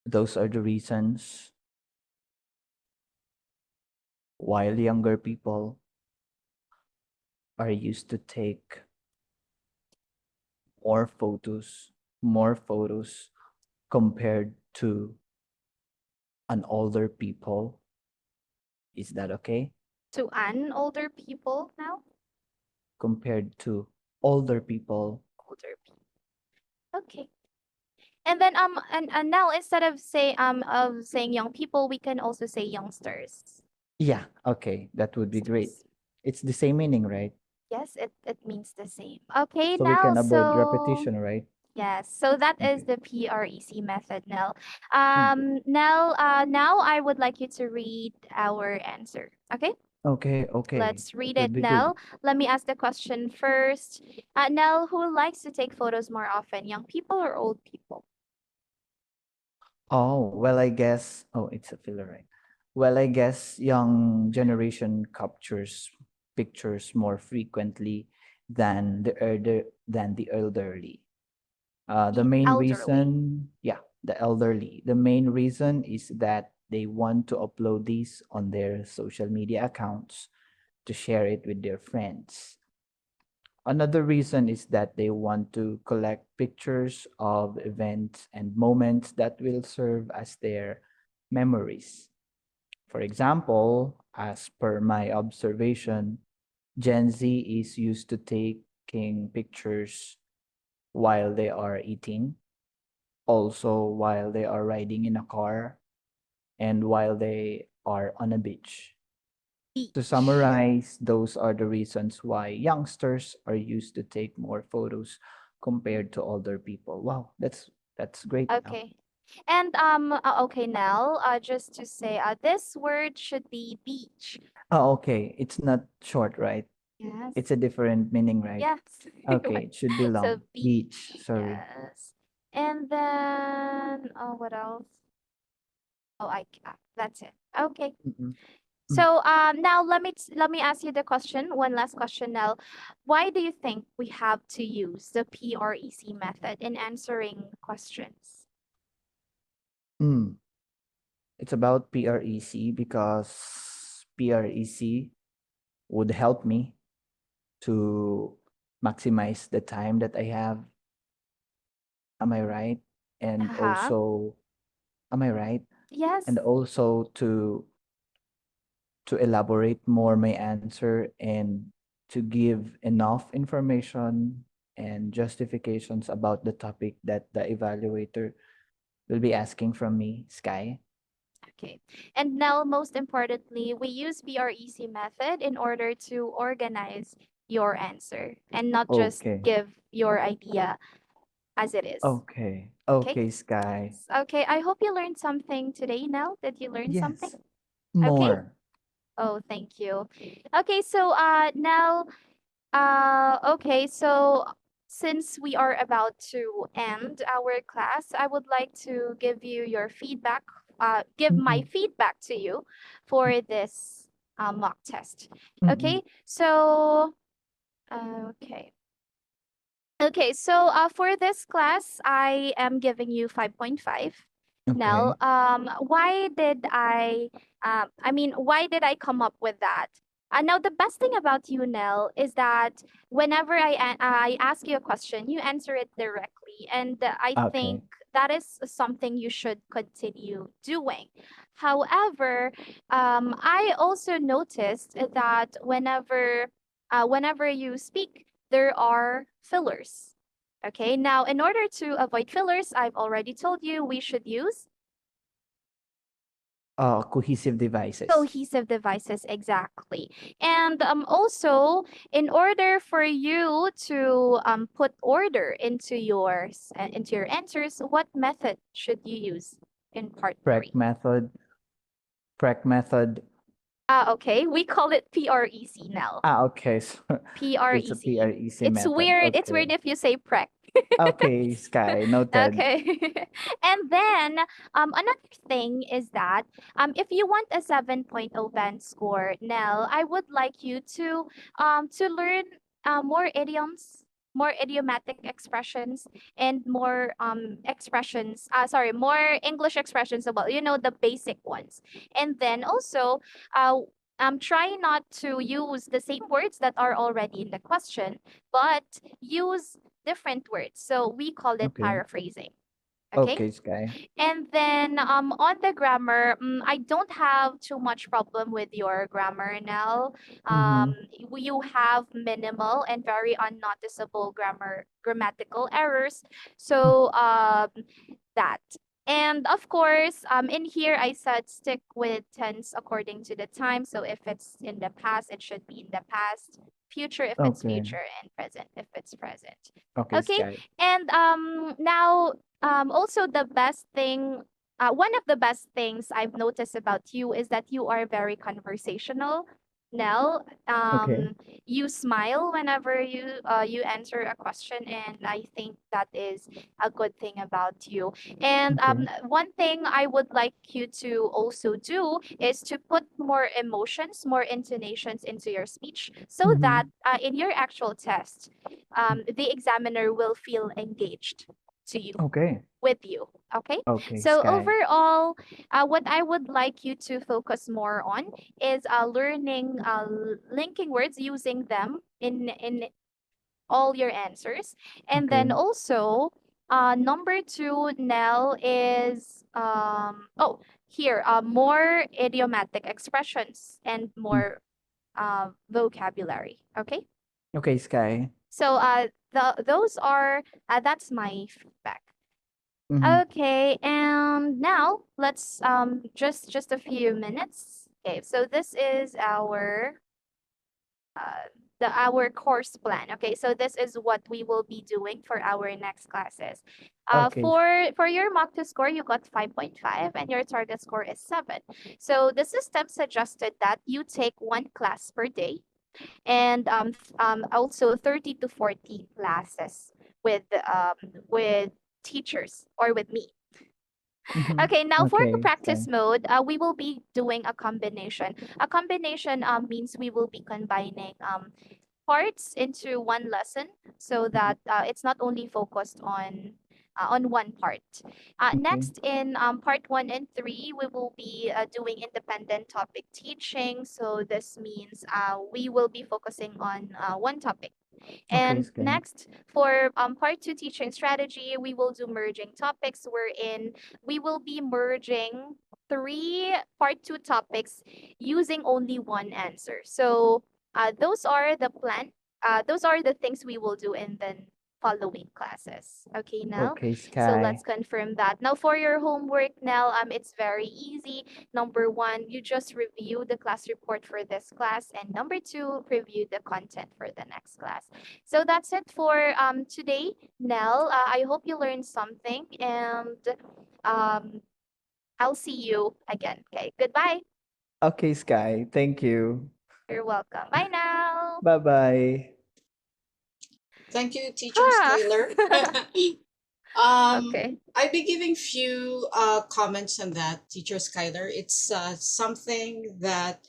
those are the reasons while younger people are used to take more photos compared to an older people. Is that okay? To an older people now? Compared to older people. Older people. Okay. And then and now instead of saying young people, we can also say youngsters. Yeah, okay, that would be great. Youngsters. It's the same meaning, right? Yes, it means the same. Okay, So we now can avoid so repetition, right? yes, so that is Okay. the PREC method, Nell. Okay. Nell, now I would like you to read our answer. Okay, Okay, okay. let's That read would it, be good. Nell. Let me ask the question first. Nell, who likes to take photos more often, young people or old people? Oh, well, I guess. Oh, it's a filler, right? Well, I guess young generation captures pictures more frequently than the elderly. The The main elderly. reason, yeah, the elderly. The main reason is that they want to upload these on their social media accounts to share it with their friends. Another reason is that they want to collect pictures of events and moments that will serve as their memories. For example, as per my observation, Gen Z is used to taking pictures while they are eating, also while they are riding in a car, and while they are on a beach. To Beach. summarize, those are the reasons why youngsters are used to take more photos compared to older people. Wow, that's great now. Okay. And okay, Nell, just to say, this word should be beach. Oh, okay. It's not short, right? Yes. It's a different meaning, right? Yes. Okay, it should be So long. Beach, beach, sorry. yes. And then, oh, what else? Oh, that's it. Okay. Mm-mm. Mm. So now let me ask you the question, one last question now. Why do you think we have to use the PREC method in answering questions? Mm. It's about PREC because PREC would help me to maximize the time that I have. Am I right? And Uh-huh. also, am I right? And Yes. also to elaborate more my answer and to give enough information and justifications about the topic that the evaluator will be asking from me, Sky. Okay. And now, most importantly, we use PREC method in order to organize your answer and not just Okay. give your idea as it is. Okay. Okay? Okay, Sky. Yes. Okay. I hope you learned something today, Nell. Did you learn something? Yes. Okay. More. Oh, thank you. Okay, so Nell, okay, so since we are about to end our class, I would like to give you your feedback, give my Mm-mm. feedback to you for this mock test. Mm-mm. Okay, so, okay. Okay, so for this class, I am giving you 5.5. Nell, Okay. why did I come up with that? Now, the best thing about you, Nell, is that whenever I ask you a question, you answer it directly. And I think Okay. that is something you should continue doing. However, I also noticed that whenever you speak, there are fillers. Okay, now in order to avoid fillers, I've already told you we should use Cohesive devices. cohesive devices exactly. And also, in order for you to put order into your answers, what method should you use in part Prec three? method. Prec method. Okay, we call it PREC now. Okay. So it's a PREC. PREC method. It's weird Okay. if you say prec. Okay, Sky. Noted. Okay. And then another thing is that if you want a 7.0 band score, Nell, I would like you to learn more idioms, more idiomatic expressions, and more expressions. More English expressions about the basic ones. And then also, uh, try not to use the same words that are already in the question, but use different words. So we call it Okay. paraphrasing. Okay. Okay, Sky. And then on the grammar, I don't have too much problem with your grammar now. Mm-hmm. You have minimal and very unnoticeable grammatical errors. So that. And of course, in here I said stick with tense according to the time. So if it's in the past, it should be in the past. Future if it's Okay. future, and present if it's present. Okay, Okay. Sky. And now also the best thing, one of the best things I've noticed about you is that you are very conversational. Nell, Okay. you smile whenever you answer a question, and I think that is a good thing about you. And Okay. one thing I would like you to also do is to put more emotions, more intonations into your speech, so Mm-hmm. that in your actual test, the examiner will feel engaged to you Okay. with you. Okay. Okay, So Sky. overall, what I would like you to focus more on is learning linking words, using them in all your answers. And then Okay. also, number two, Nell, is here, more idiomatic expressions and Mm. more vocabulary. Okay. Okay, Sky. So those are that's my feedback. Mm-hmm. Okay, and now let's just a few minutes. Okay, so this is uh our course plan. Okay, so this is what we will be doing for our next classes. Okay. For your mock to score, you got 5.5 and your target score is 7. So the system suggested that you take one class per day, and also 30 to 40 classes with teachers or with me. Mm-hmm. Okay, now for Okay, practice Sky. mode, we will be doing a combination. A combination means we will be combining parts into one lesson, so Mm-hmm. that it's not only focused on one part. Okay. Next, in part one and three, we will be doing independent topic teaching. So this means we will be focusing on one topic. Okay, And Sky. next, for part two teaching strategy, we will do merging topics, wherein we will be merging three part two topics using only one answer. So those are the plan. Those are the things we will do in the following classes. Okay, now. Okay, So let's Sky. confirm that. Now for your homework, Nell, it's very easy. Number one, you just review the class report for this class, and number two, review the content for the next class. So that's it for today, Nell. I hope you learned something, and um, I'll see you again. Okay, goodbye. Okay, Sky. Thank you. You're welcome. Bye now. Bye-bye. Thank you, teacher Ah. Skyler. um, Okay. I'll be giving few comments on that, teacher Skyler. It's something that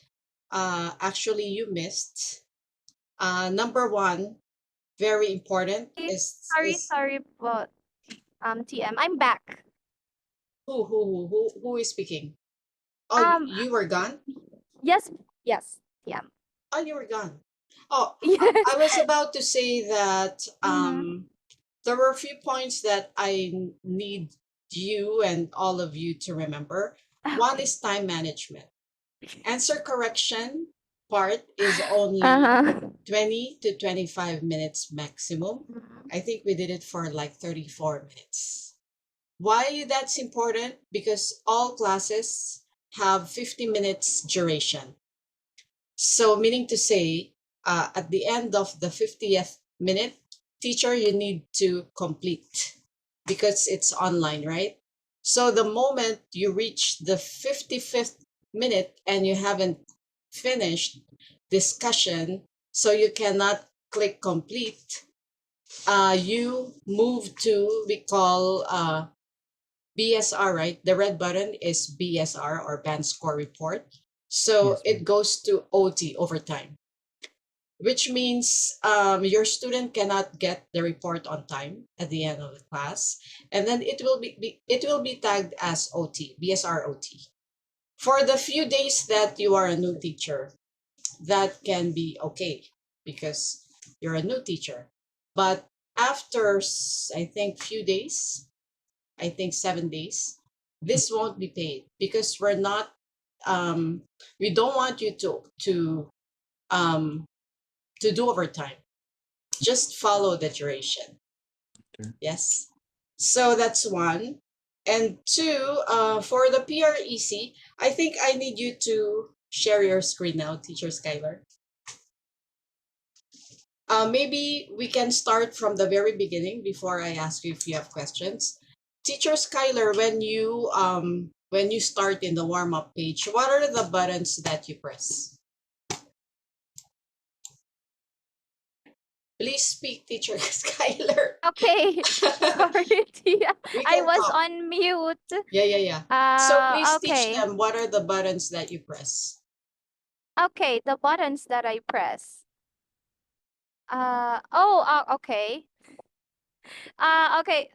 actually you missed. Number one, very important is Sorry, but TM, I'm back. who is speaking? Oh, Um, you were gone. yes, yes, TM. Oh, you were gone. Oh, Yes. I was about to say that Mm-hmm. there were a few points that I need you and all of you to remember. One Okay. is time management. Answer correction part is only Uh-huh. 20 to 25 minutes maximum. Mhm. I think we did it for like 34 minutes. Why that's important? Because all classes have 50 minutes duration. So, meaning to say, at the end of the 50th minute, teacher, you need to complete because it's online, right? So, the moment you reach the 55th minute and you haven't finished discussion, so you cannot click complete, you move to, we call BSR, right? The red button is BSR or band score report. So Yes, it ma'am. goes to OT, overtime, which means your student cannot get the report on time at the end of the class, and then it will be tagged as OT, BSR OT. For the few days that you are a new teacher, that can be okay because you're a new teacher. But after I think few days, I think 7 days, this won't be paid because we're not we don't want you um to do overtime. Just follow the duration. Sure. Yes. So that's one. And two, for the PREC, I think I need you to share your screen now, Teacher Skyler. Maybe we can start from the very beginning before I ask you if you have questions. Teacher Skyler, when you start in the warm-up page, what are the buttons that you press? Please speak, Teacher Skyler. Okay. Sorry, Tia. We I can was talk. on mute. Yeah. So please teach Okay. them what are the buttons that you press. Okay, the buttons that I press. Okay. Okay.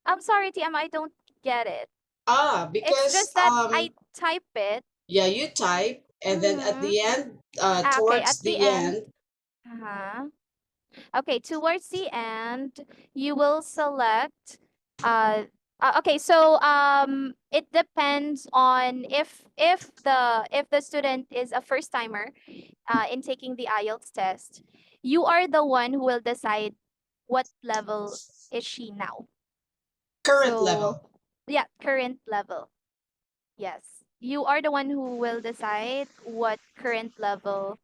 I'm sorry, TM, I don't get it. It's Because just that I type it. yeah, you type and then at Mm-hmm. the end, Okay, at towards the the end. end, Uh-huh. Okay, towards the end, you will select okay, so it depends on if the student is a first timer in taking the IELTS test. You are the one who will decide what level is she now. current So, level. yeah, current level. Yes. You are the one who will decide what current level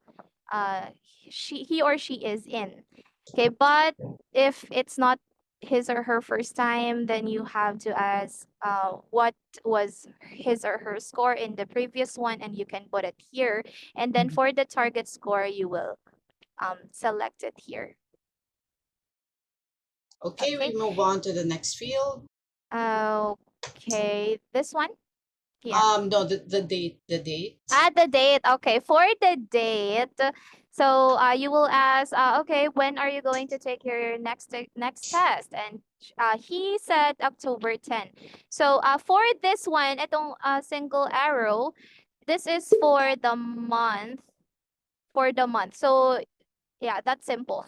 he or she is in. Okay, but if it's not his or her first time, then you have to ask what was his or her score in the previous one, and you can put it here. And then Mhm. for the target score, you will select it here. Okay, we Okay. move on to the next field. Okay, this one. Yeah. No, the date, the date. The date. Okay, for the date, so you will ask, okay, when are you going to take your next test? And he said October 10. So for this one, itong single arrow, this is for the month. For the month. So yeah, that's simple.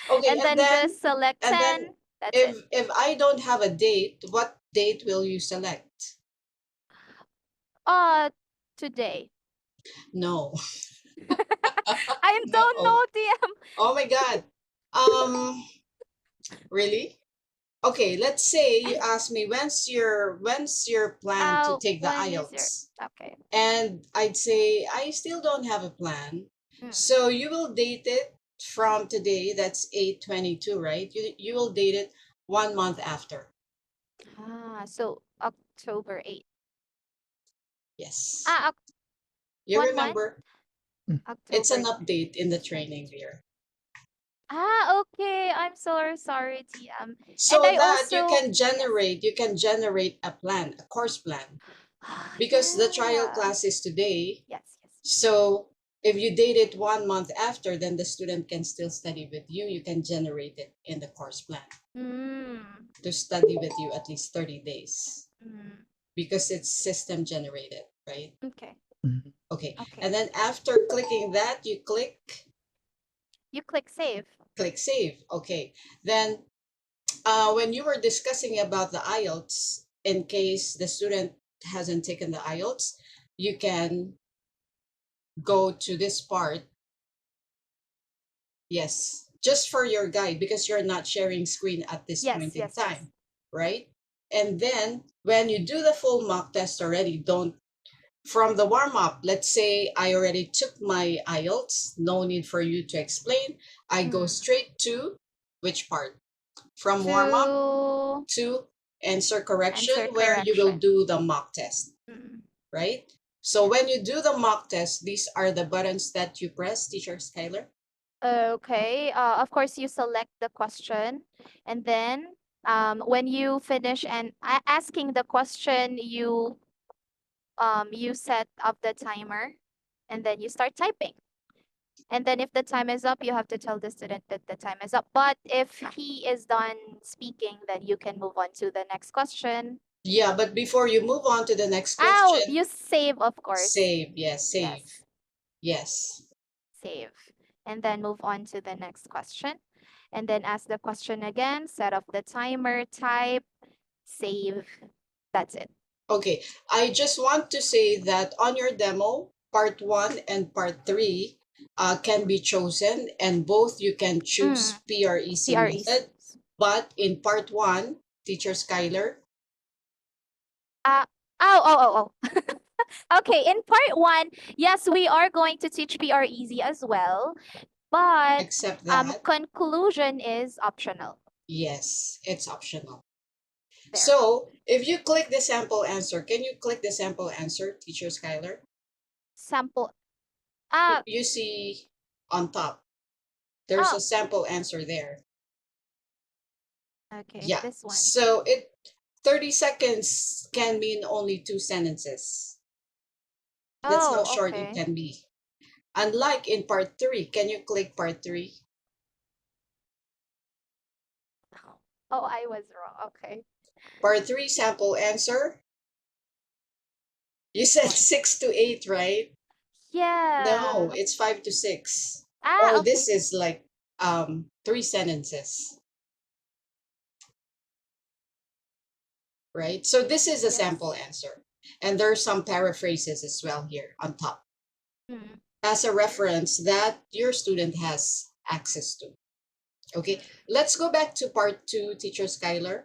Okay, And then just select and then 10. That's it. if I don't have a date, what date will you select? Uh, Today. No. I don't No. know, TM. Oh my God. Um, really? Okay, let's say you ask me when's your plan to take the When is your IELTS? okay? And I'd say I still don't have a plan. Mm. So you will date it from today, that's 8/22, right? You will date it 1 month after. So October 8th. Yes. Ah, You 1 month, remember? Mm. It's October an update in the training 22. there. Okay. I'm so sorry, TM. And So I that you also can yes. generate a plan, a course plan. Because the trial Yeah. class is today. Yes. So if you date it 1 month after, then the student can still study with you. You can generate it in the course plan Mm. to study with you at least 30 days Mm. because it's system generated, right? Okay. Mhm. Okay. Okay. And then after clicking that, you You click save. save. Okay. Then when you were discussing about the IELTS, in case the student hasn't taken the IELTS, you can go to this part. Yes, just for your guide because you're not sharing screen at this Yes. point in Yes. Yes. time, right? And then when you do the full mock test already, don't from the warm up, let's say I already took my IELTS, no need for you to explain. I go Mm. straight to which part? From warm up To to answer correction, answer where you will correction. do the mock test, Mm. right? So Yeah. when you do the mock test, these are the buttons that you press, Teacher Skyler. Okay. Of course, you select the question, and then when you finish and asking the question, you set up the timer, and then you start typing. And then if the time is up, you have to tell the student that the time is up. But if he is done speaking, then you can move on to the next question. Yeah, but before you move on to the next Oh, question, you save, of course. save. Yes, save. Yes, Yes. save. And then move on to the next question. and then ask the question again, set up the timer, type, save. That's it. Okay, I just want to say that on your demo, part 1 and part 3 can be chosen, and both you can choose Mm, PREC PREC. method. But in part 1, teacher Skyler, Uh, oh. Okay, in part one, yes, we are going to teach PR easy as well, but accept that. conclusion is optional. Yes, it's optional. There. So if you click the sample answer, can you click the sample answer, teacher Skyler? Sample. Ah, You see on top, there's oh, a sample answer there. okay, Yeah. this one. So 30 seconds can mean only 2 sentences. That's how Oh, short it okay. can be. Unlike in part 3, can you click part 3? Oh, I was wrong. Okay. Part 3 sample answer. You said One. 6 to 8, right? No, Yeah. it's 5 to 6. Ah, Oh, this okay. is like 3 sentences, right? So this is a Yes. sample answer. And there are some paraphrases as well here on top Mm, as a reference that your student has access to. Okay, let's go back to part 2, teacher Skylar.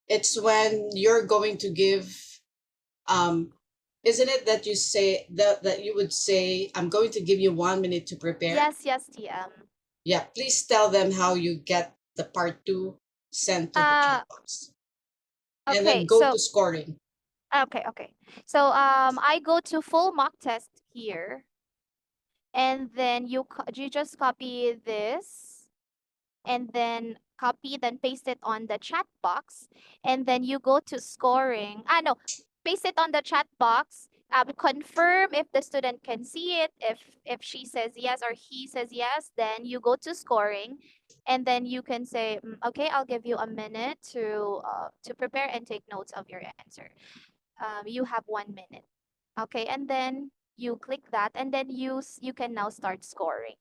It's when you're going to give, um, isn't it that you say that you would say, I'm going to give you 1 minute to prepare? yes, TM. Yeah, please tell them how you get the part 2 sent to the chat Uh, box. And then okay. go So, to scoring. okay. So, I go to full mock test here, and then you just copy this and then copy, then paste it on the chat box. And then you go to scoring. Ah, no, paste it on the chat box. Confirm if the student can see it. If she says yes or he says yes, then you go to scoring, and then you can say, okay, I'll give you a minute to prepare and take notes of your answer. You have 1 minute. Okay, and then you click that, and then you can now start scoring.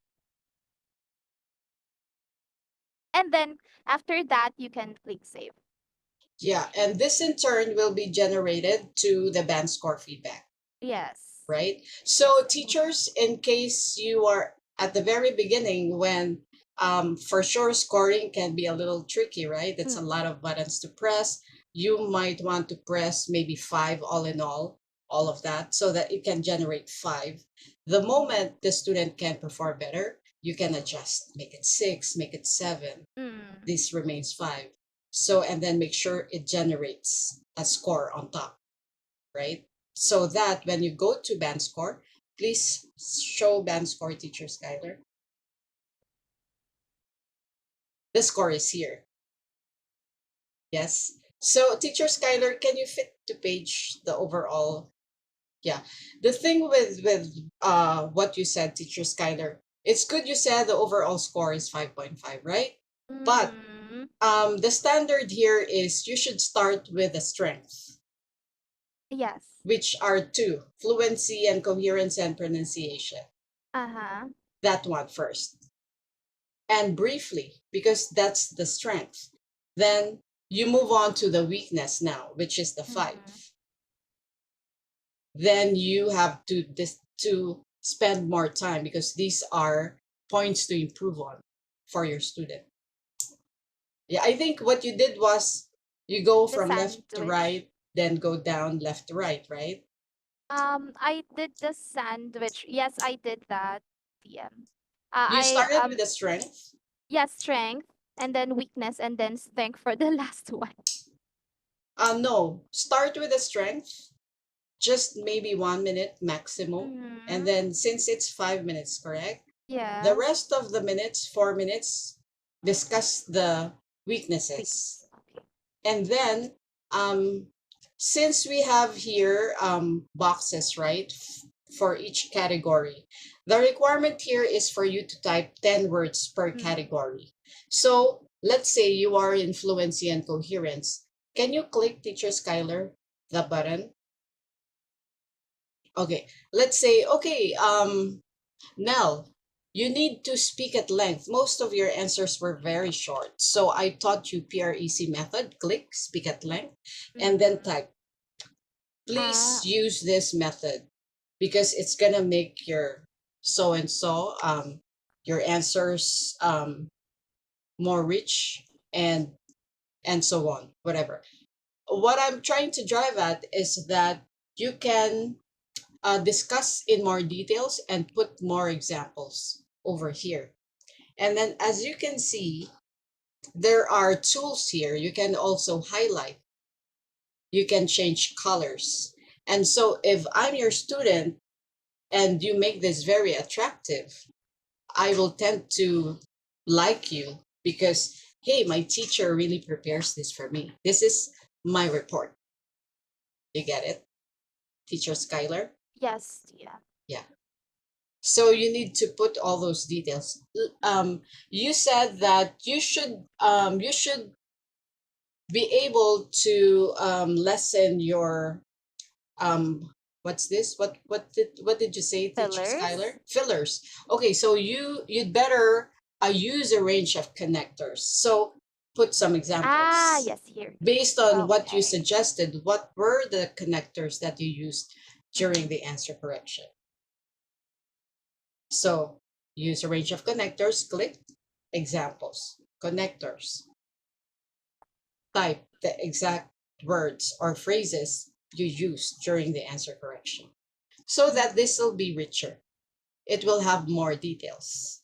And then after that, you can click save. Yeah, and this in turn will be generated to the band score feedback, Yes. right? So Yes. teachers, in case you are at the very beginning when for sure scoring can be a little tricky, right? It's a lot of buttons to press. You might want to press maybe 5 all in all of that, so that it can generate 5. The moment the student can perform better, you can adjust, make it 6, make it 7. Mm. This remains 5. So, and then make sure it generates a score on top, right? So that when you go to band score, please show band score, teacher Skyler. The score is here. Yes. So teacher Skyler, can you fit to page the overall? Yeah. The thing with what you said, teacher Skyler, it's good you said the overall score is 5.5, right? But Mm. the standard here is you should start with the strength, Yes. which are 2, fluency and coherence and pronunciation. Uh-huh. That one first. And briefly, because that's the strength. Then you move on to the weakness now, which is the 5. Then you have to spend more time because these are points to improve on for your student. Yeah, I think what you did was you go The from left to sandwich. right, then go down left to right, right? I did the sandwich. Yes, I did that. TM. You I started with the strength. yes, strength, and then weakness, and then strength for the last one. No, start with the strength, just maybe 1 minute maximum. And Mm-hmm. then since it's 5 minutes, correct? The Yes. rest of the minutes, 4 minutes, discuss the weaknesses. Weakness. Okay. And then since we have here boxes, right, for each category, the requirement here is for you to type 10 words per category. So let's say you are in fluency and coherence. Can you click, teacher Skyler, the button? Okay, let's say, okay, Nell, you need to speak at length. Most of your answers were very short. So I taught you PREC method, click, speak at length, and then Mm-hmm. type. Please Ah, use this method because it's gonna make your so and so your answers more rich and so on, whatever. What I'm trying to drive at is that you can discuss in more details and put more examples over here. And then as you can see, there are tools here. You can also highlight, you can change colors. And so if I'm your student and you make this very attractive, I will tend to like you because, hey, my teacher really prepares this for me. This is my report. You get it, teacher Skyler? yes, yeah. Yeah. So you need to put all those details. You said that you should be able to lessen your what's this? What did you say, teacher Fillers. Skyler? Fillers. Okay, so you'd better use a range of connectors. So put some Ah, examples yes, here. based on what you Okay. suggested. What were the connectors that you used during Mm-hmm. the answer correction? So use a range of connectors, click examples, connectors, type the exact words or phrases you used during the answer correction so that this will be richer. It will have more details.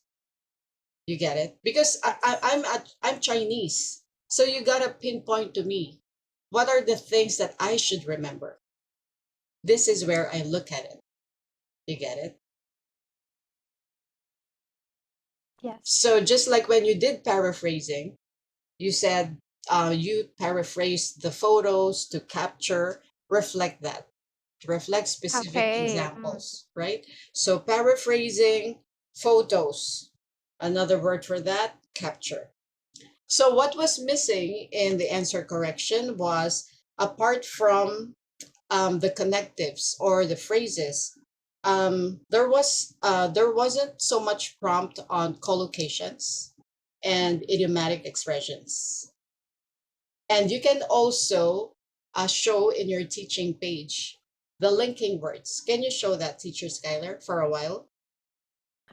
You get it? Because Yes. I'm Chinese. So you gotta pinpoint to me what are the things that I should remember. This is where I look at it. You get it? Yes. So just like when you did paraphrasing, you said you paraphrased the photos to capture, reflect that, to reflect specific Okay. Mm. examples, right? So paraphrasing photos, another word for that, capture. So what was missing in the answer correction was apart from the connectives or the phrases, there wasn't so much prompt on collocations and idiomatic expressions. And you can also show in your teaching page the linking words. Can you show that, teacher Skyler, for a while?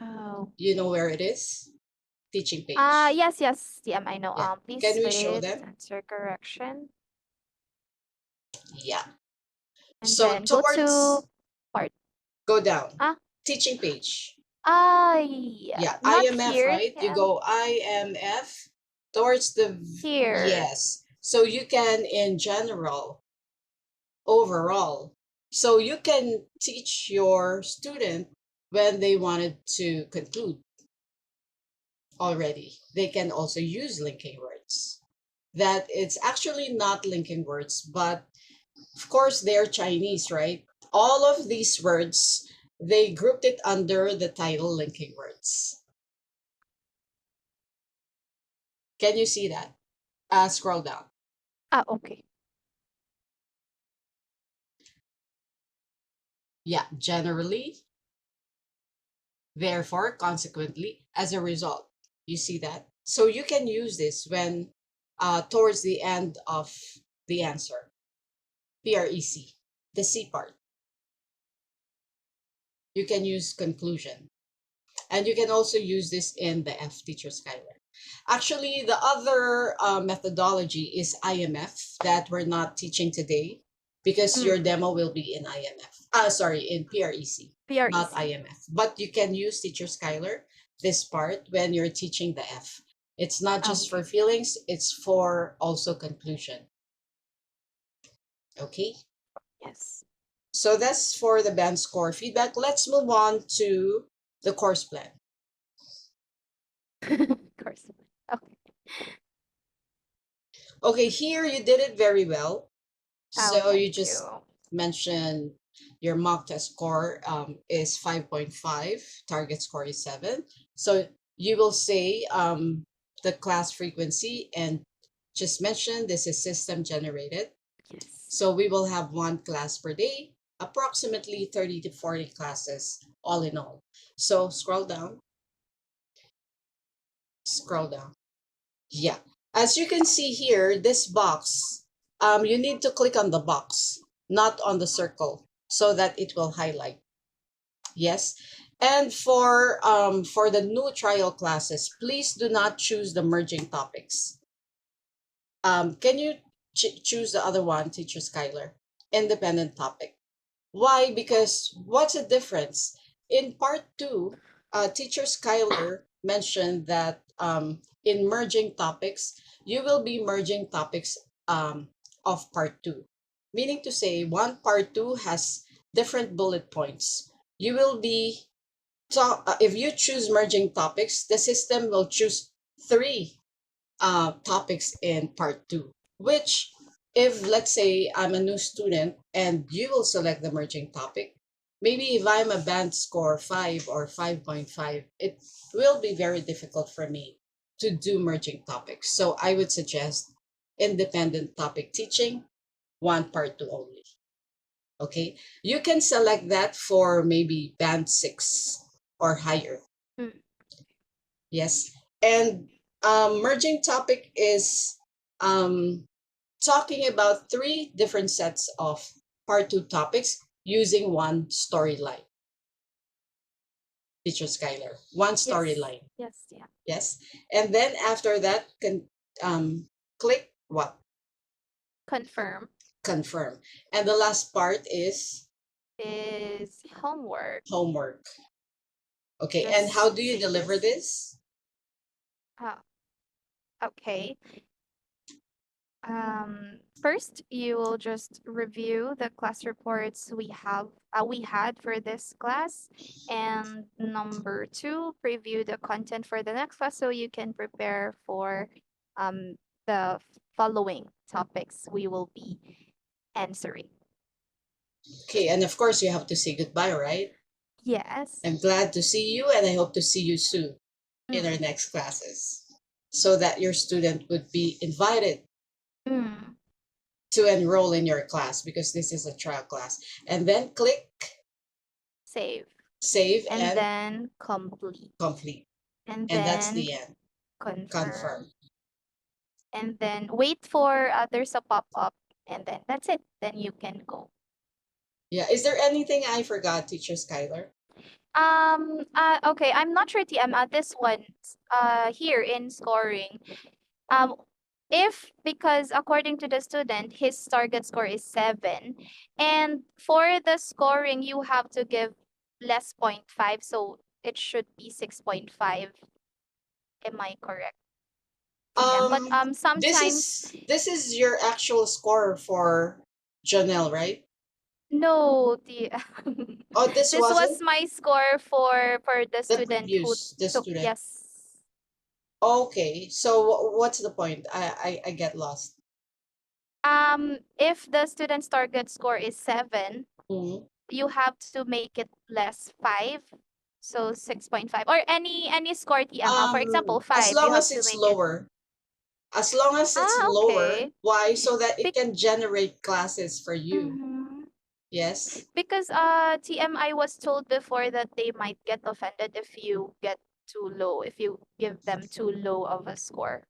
Oh. You know where it is? Teaching Ah, page. yes, yes. Yeah, I know. Yeah. Can Please we show wait. them? Answer correction. Yeah. And So then go to towards, part. go down. Ah, Teaching page. yeah. Yeah, Not IMF, here. right? You Yeah. go IMF towards the, Here. yes. So you can, in general, overall. So you can teach your student when they wanted to conclude already. They can also use linking words. That it's actually not linking words, but of course they're Chinese, right? All of these words, they grouped it under the title linking words. Can you see that? Scroll down. Ah, okay. Yeah, generally, therefore, consequently, as a result. You see that? So you can use this when towards the end of the answer, PREC, the C part. You can use conclusion. And you can also use this in the F, teacher Skyler. Actually, the other methodology is IMF that we're not teaching today because your Mm. demo will be in IMF. Sorry, in PREC, not PREC. IMF. But you can use, teacher Skyler, this part when you're teaching the F. It's not just for Okay. feelings, it's for also conclusion. Okay? Yes. So that's for the band score feedback. Let's move on to the course plan. Of course. Okay. Okay, here you did it very well. Oh, So you thank just you. mentioned your mock test score is 5.5, target score is 7. So you will say the class frequency and just mention this is system generated. Yes. So we will have one class per day, approximately 30 to 40 classes all in all. So scroll down. Scroll down. Yeah. As you can see here, this box, you need to click on the box, not on the circle, so that it will highlight. Yes. And for the new trial classes, please do not choose the merging topics. Can you choose the other one, Teacher Skyler? Independent topic. Why? Because what's the difference? In part two, Teacher Skyler mentioned that in merging topics, you will be merging topics of part two. Meaning to say, one part two has different bullet points. You will be, if you choose merging topics, the system will choose three topics in part two, which if let's say I'm a new student and you will select the merging topic, maybe if I'm a band score 5 or 5.5, it will be very difficult for me to do merging topics. So I would suggest independent topic teaching, one part two only. Okay, you can select that for maybe band 6 or higher. Mm. Yes. And merging topic is um, talking about three different sets of part two topics using one storyline. Teacher Skyler, one Yes. storyline. Yes. Yeah. Yes. And then after that, can click what? Confirm Confirm. And the last part is is homework. homework. Okay. And Just how do you say deliver this. this? Uh, okay. First, you will just review the class reports we had for this class, and number two, preview the content for the next class so you can prepare for um the following topics we will be answering. Okay. And of course, you have to say goodbye, right? Yes. I'm glad to see you and I hope to see you soon in our Mm. next classes so that your student would be invited Mm. to enroll in your class because this is a trial class. And then click Save. save And and then complete. complete. And And that's then the end. confirm. Confirm. And then wait for there's a pop-up, and then that's it. Then you can go. Yeah. Is there anything I forgot, Teacher Skyler? Okay, I'm not sure, TM, this one, here in scoring, um, if, because according to the student, his target score is 7, and for the scoring, you have to give less 0.5, so it should be 6.5. Am I correct, TM? But Um, this sometimes, is this is your actual score for Janelle, right? no, the Oh, this this was wasn't my score for the the student who previous the took, student. yes. Okay, so what's the point? I get lost. If the student's target score is 7, Mhm. you have to make it less 5. So 6.5 or any score, TM. For example, As 5, you long have as to it's make it. lower. As long as it's lower, Okay. why? So that it Bec- can generate classes for you. mhm. Yes. Because TM, I was told before that they might get offended if you get too low, if you give them too low of a score.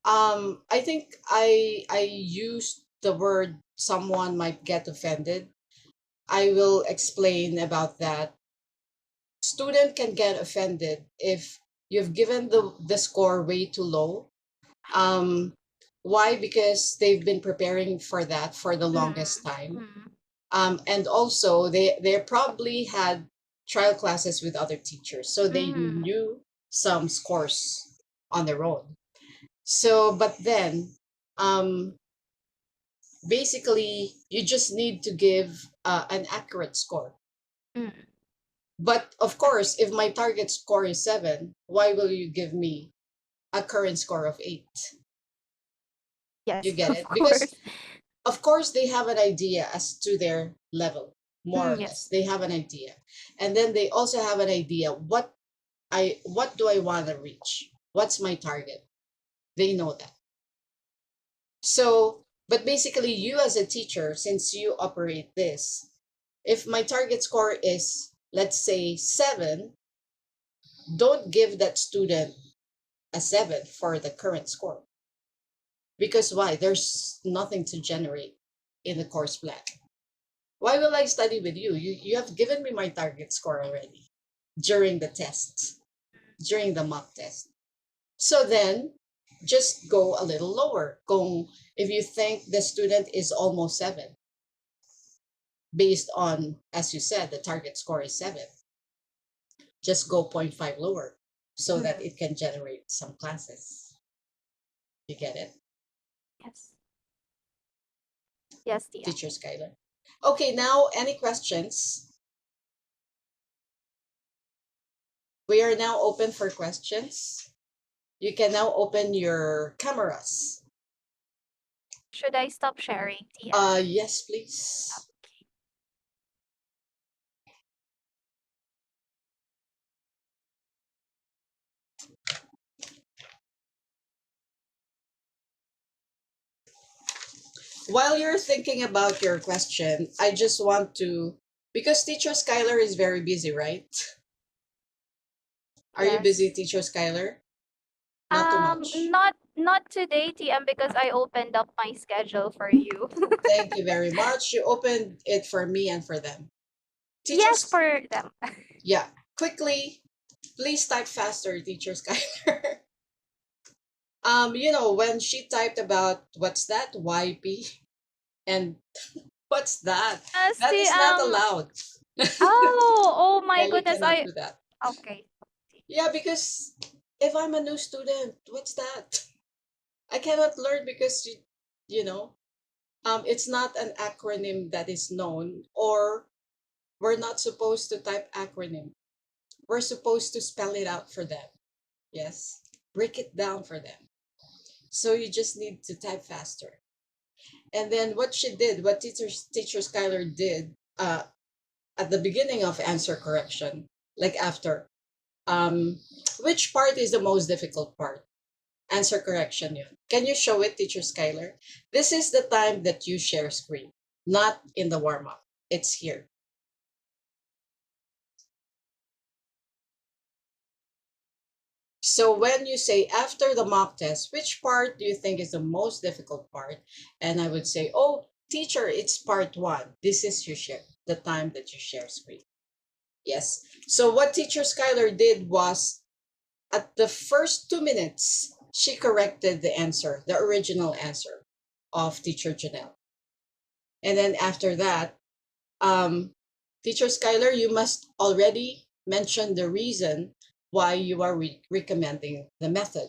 I think I used the word someone might get offended. I will explain about that. Student can get offended if you've given the score way too low. Um, why? Because they've been preparing for that for the longest Mm. time. Mm. And also they probably had trial classes with other teachers, so they Mm. knew some scores on their own. So, but then, um, basically, you just need to give an accurate score. Mm. But of course, if my target score is 7, why will you give me a current score of 8? You Yes, get of it? Because course. of course they have an idea as to their level, more or Mm, less. yes. They have an idea. And then they also have an idea what do I want to reach? What's my target? They know that. So, but basically you as a teacher, since you operate this, if my target score is let's say 7, don't give that student a 7 for the current score. Because why? There's nothing to generate in the course plan. Why will I study with you? You have given me my target score already during the tests, during the mock test. So then just go a little lower. If you think the student is almost 7, based on, as you said, the target score is 7, just go 0.5 lower so that Mhm. it can generate some classes. You get it, Yes. Yes, Tia. teacher Skyler? Okay, now any questions? We are now open for questions. You can now open your cameras. Should I stop sharing, Tia? Yes, please. Okay. While you're thinking about your question, I just want to, because teacher Skyler is very busy, right? Are you busy, Yes. teacher Skyler? Not too much. Not today, TM, because I opened up my schedule for you. Thank you very much. You opened it for me and for them. Yes, Teachers, for them. yeah, quickly, please type faster, teacher Skyler. When she typed about what's that, YP, and what's that? Yes, That is not allowed. oh Yeah, my you goodness. cannot do that. Okay. Yeah, because if I'm a new student, what's that? I cannot learn because you know, it's not an acronym that is known, or we're not supposed to type acronym. We're supposed to spell it out for them. Yes, break it down for them. So you just need to type faster. And then what teacher Skylar did at the beginning of answer correction, like after, um, which part is the most difficult part? Answer correction yun. Can you show it, teacher Skylar? This is the time that you share screen, not in the warm-up. It's here. So when you say after the mock test, which part do you think is the most difficult part? And I would say, oh, teacher, it's part 1. This is the time that you share screen. Yes. So what teacher Skylar did was, at the first 2 minutes, she corrected the answer, the original answer of teacher Janelle. And then after that, um, teacher Skylar, you must already mention the reason why you are recommending the method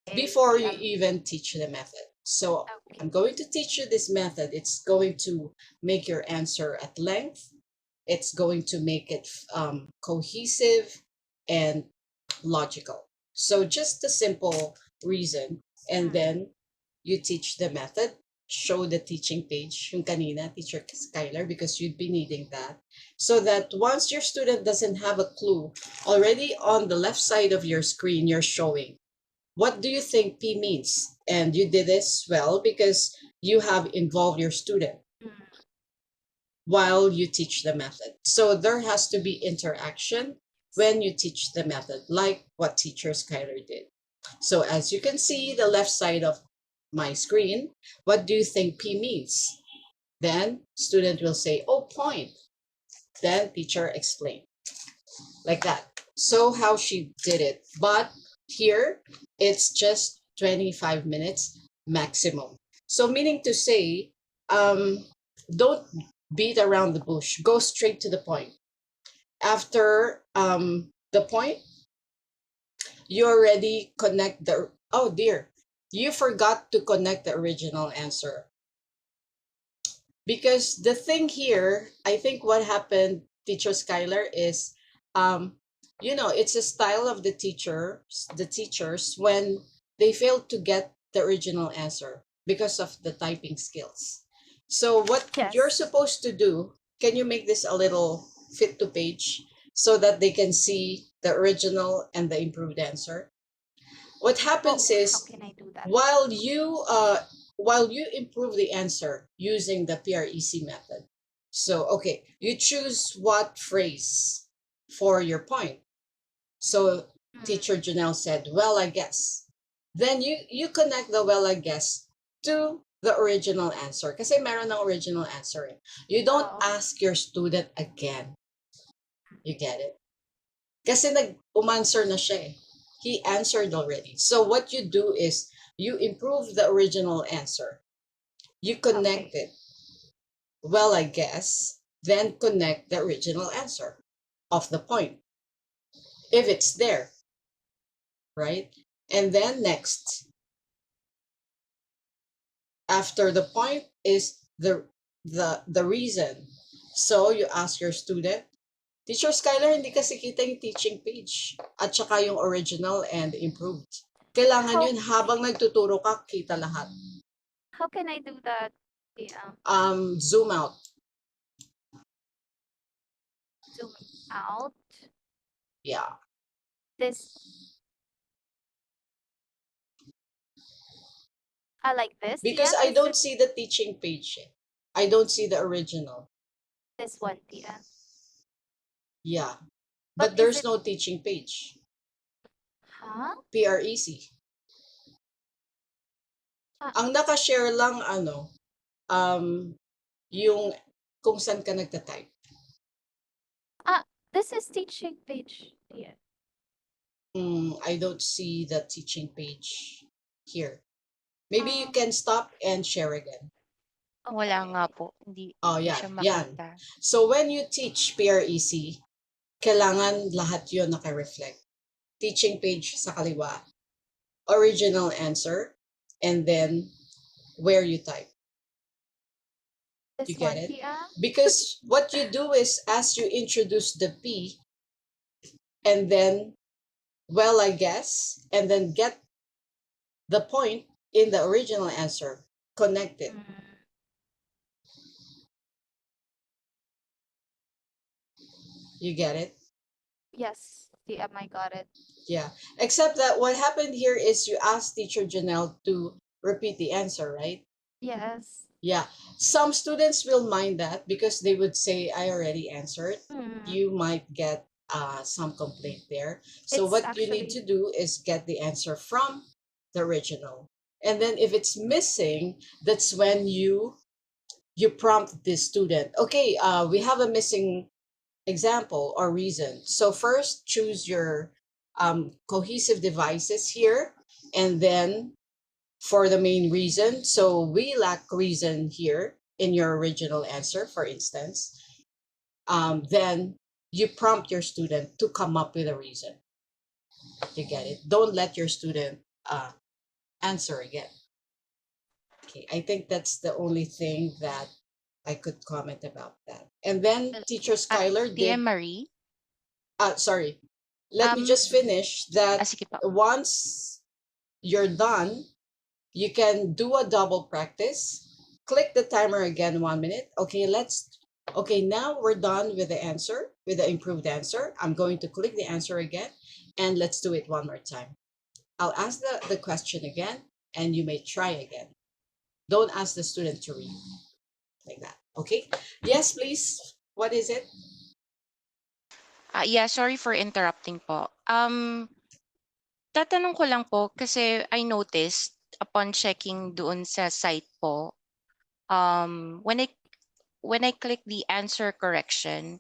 Okay, before you TM. even teach the method. So Okay. I'm going to teach you this method. It's going to make your answer at length. It's going to make it cohesive and logical. So just a simple reason, and Mm. then you teach the method. Show the teaching page, yung kanina, teacher Skylar, because you'd be needing that. So that once your student doesn't have a clue, already on the left side of your screen, you're showing, what do you think P means? And you did this well because you have involved your student Mm. while you teach the method. So there has to be interaction when you teach the method, like what teacher Skylar did. So as you can see, the left side of my screen, what do you think P means? Then student will say, oh, point. Then teacher explain, like that. So how she did it. But here, it's just 25 minutes maximum. So meaning to say, don't beat around the bush. Go straight to the point. After the point, you already connect oh dear, you forgot to connect the original answer. Because the thing here, I think what happened, teacher Skylar, is it's a style of the teachers when they fail to get the original answer because of the typing skills. So what you're Yes. supposed to do, can you make this a little fit to page so that they can see the original and the improved answer? What happens Oh, how is, can I do that? while you improve the answer using the PREC method, so okay, you choose what phrase for your point. So Teacher Janelle said, well, I guess. Then you connect the well, I guess to the original answer. Kasi meron ng original answer. Eh. You don't Oh, ask your student again. You get it? Kasi umanswer na siya eh. He answered already. So what you do is you improve the original answer. You connect okay. it. Well, I guess. Then connect the original answer of the point. If it's there, right? And then next, after the point is the reason. So you ask your student, Teacher Skyler, hindi kasi kita yung teaching page at saka yung original and improved. Kailangan How yun habang nagtuturo ka, kita lahat. how can I do that? Yeah, Zoom out. zoom out. Yeah. This I like this. Because Yeah, I this don't see the teaching page. Eh. I don't see the original. this one. Yeah, Yeah. but But is there's it? no teaching page. Huh? PREC. Ah, Ang nakashare lang yung kung saan ka nagtatype. this is teaching page. Yeah. I don't see the teaching page here. Maybe you Um, can stop and share again. Wala nga okay. po. Hindi, Oh, hindi yeah, siya yan. makita. So when you teach PREC, kailangan lahat yun naka-reflect. Teaching page sa kaliwa, original answer, and then where you type. This You get one. it? Yeah. Because what you do is as you introduce the P, and then, well, I guess, and then get the point in the original answer, connect it. Mm, You get it? yes. Yeah, I got it. Yeah. Except that what happened here is you asked teacher Janelle to repeat the answer, right? Yes. Yeah. Some students will mind that because they would say, I already answered. Mm, You might get some complaint there. So it's what you need to actually do is get the answer from the original. And then if it's missing, that's when you prompt the student. Okay, we have a missing example or reason. So first choose your cohesive devices here, and then for the main reason. So we lack reason here in your original answer, for instance. Then you prompt your student to come up with a reason. You get it? Don't let your student answer again. Okay, I think that's the only thing that I could comment about that. And then Well, teacher Skyler TM did, Marie, sorry, let me um, just finish that sige po. once you're done, you can do a double practice. Click the timer again, 1 minute. Okay, now we're done with the answer, with the improved answer. I'm going to click the answer again, and let's do it one more time. I'll ask the question again, and you may try again. Don't ask the student to read like that. Okay? Yes, please. What is it? Yeah, sorry for interrupting po. Tatanong ko lang po kasi I noticed upon checking doon sa site po, when I click the answer correction,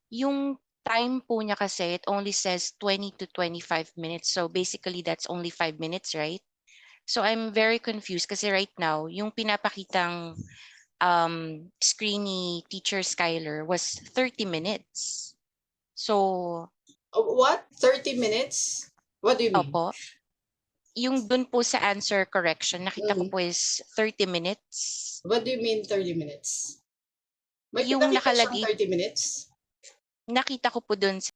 yung time po niya kasi it only says 20 to 25 minutes. So basically that's only 5 minutes, right? So I'm very confused kasi right now, yung pinapakitang screen ni Teacher Skyler was 30 minutes. So, What? 30 minutes? What do you mean? opo, yung dun po sa answer correction, nakita ko Mhm. po is 30 minutes. What do you mean 30 minutes? May Yung pinakita siyang nakalagay, 30 minutes? nakita ko po dun sa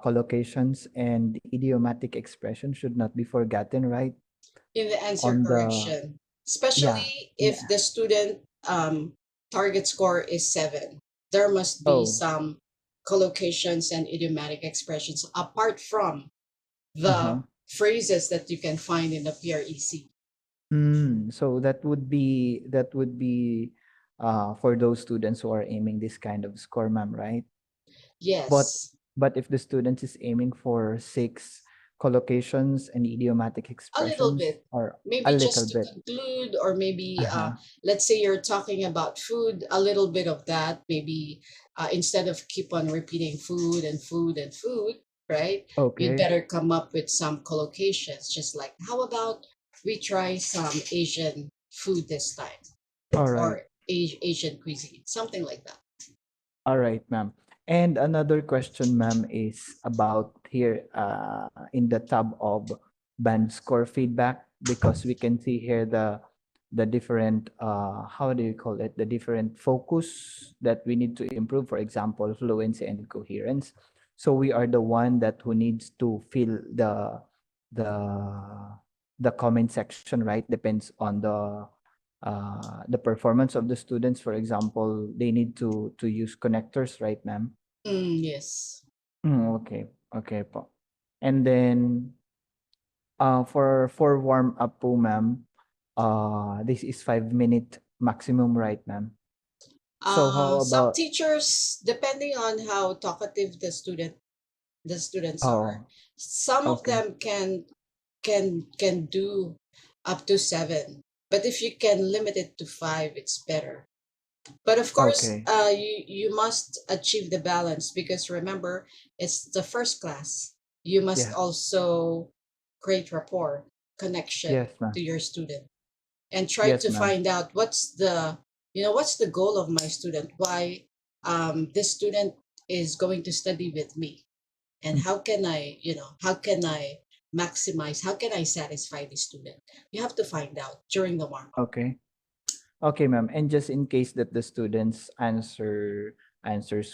Collocations and idiomatic expression should not be forgotten, right? In the answer On the correction, yeah, especially in if the student target score is 7. There must be oh, some collocations and idiomatic expressions apart from uh-huh. the phrases that you can find in the PREC. So that would be for those students who are aiming this kind of score, ma'am, right? But Yes. But if the student is aiming for 6 collocations and idiomatic A little expressions, bit, or a maybe little just to bit. conclude, or maybe Uh-huh. let's say you're talking about food, a little bit of that, maybe instead of keep on repeating food and food and food, right? We'd Okay. better come up with some collocations, just like, how about we try some Asian food this time, All right. or Asian cuisine, something like that. All right, ma'am. And another question, ma'am, is about here in the tab of band score feedback, because we can see here the different how do you call it, the different focus that we need to improve, for example, fluency and coherence. So we are the one that who needs to fill the the comment section, right? Depends on the performance of the students. For example, they need to use connectors, right, ma'am? Yes. Okay, okay po. And then for warm up po, ma'am, this is 5 minute maximum, right, ma'am? So how Some about teachers, depending on how talkative the students are, oh, some of okay, them can do up to 7. But if you can limit it to 5, it's better. But of course, okay, you must achieve the balance, because remember, it's the first class. You must yeah, also create rapport, connection yes, ma'am, to your student, and try yes, to ma'am, find out what's the goal of my student, why this student is going to study with me, and Mm, how can I maximize, how can I satisfy the student. You have to find out during the warm up. okay. Okay, ma'am. And just in case that the students answers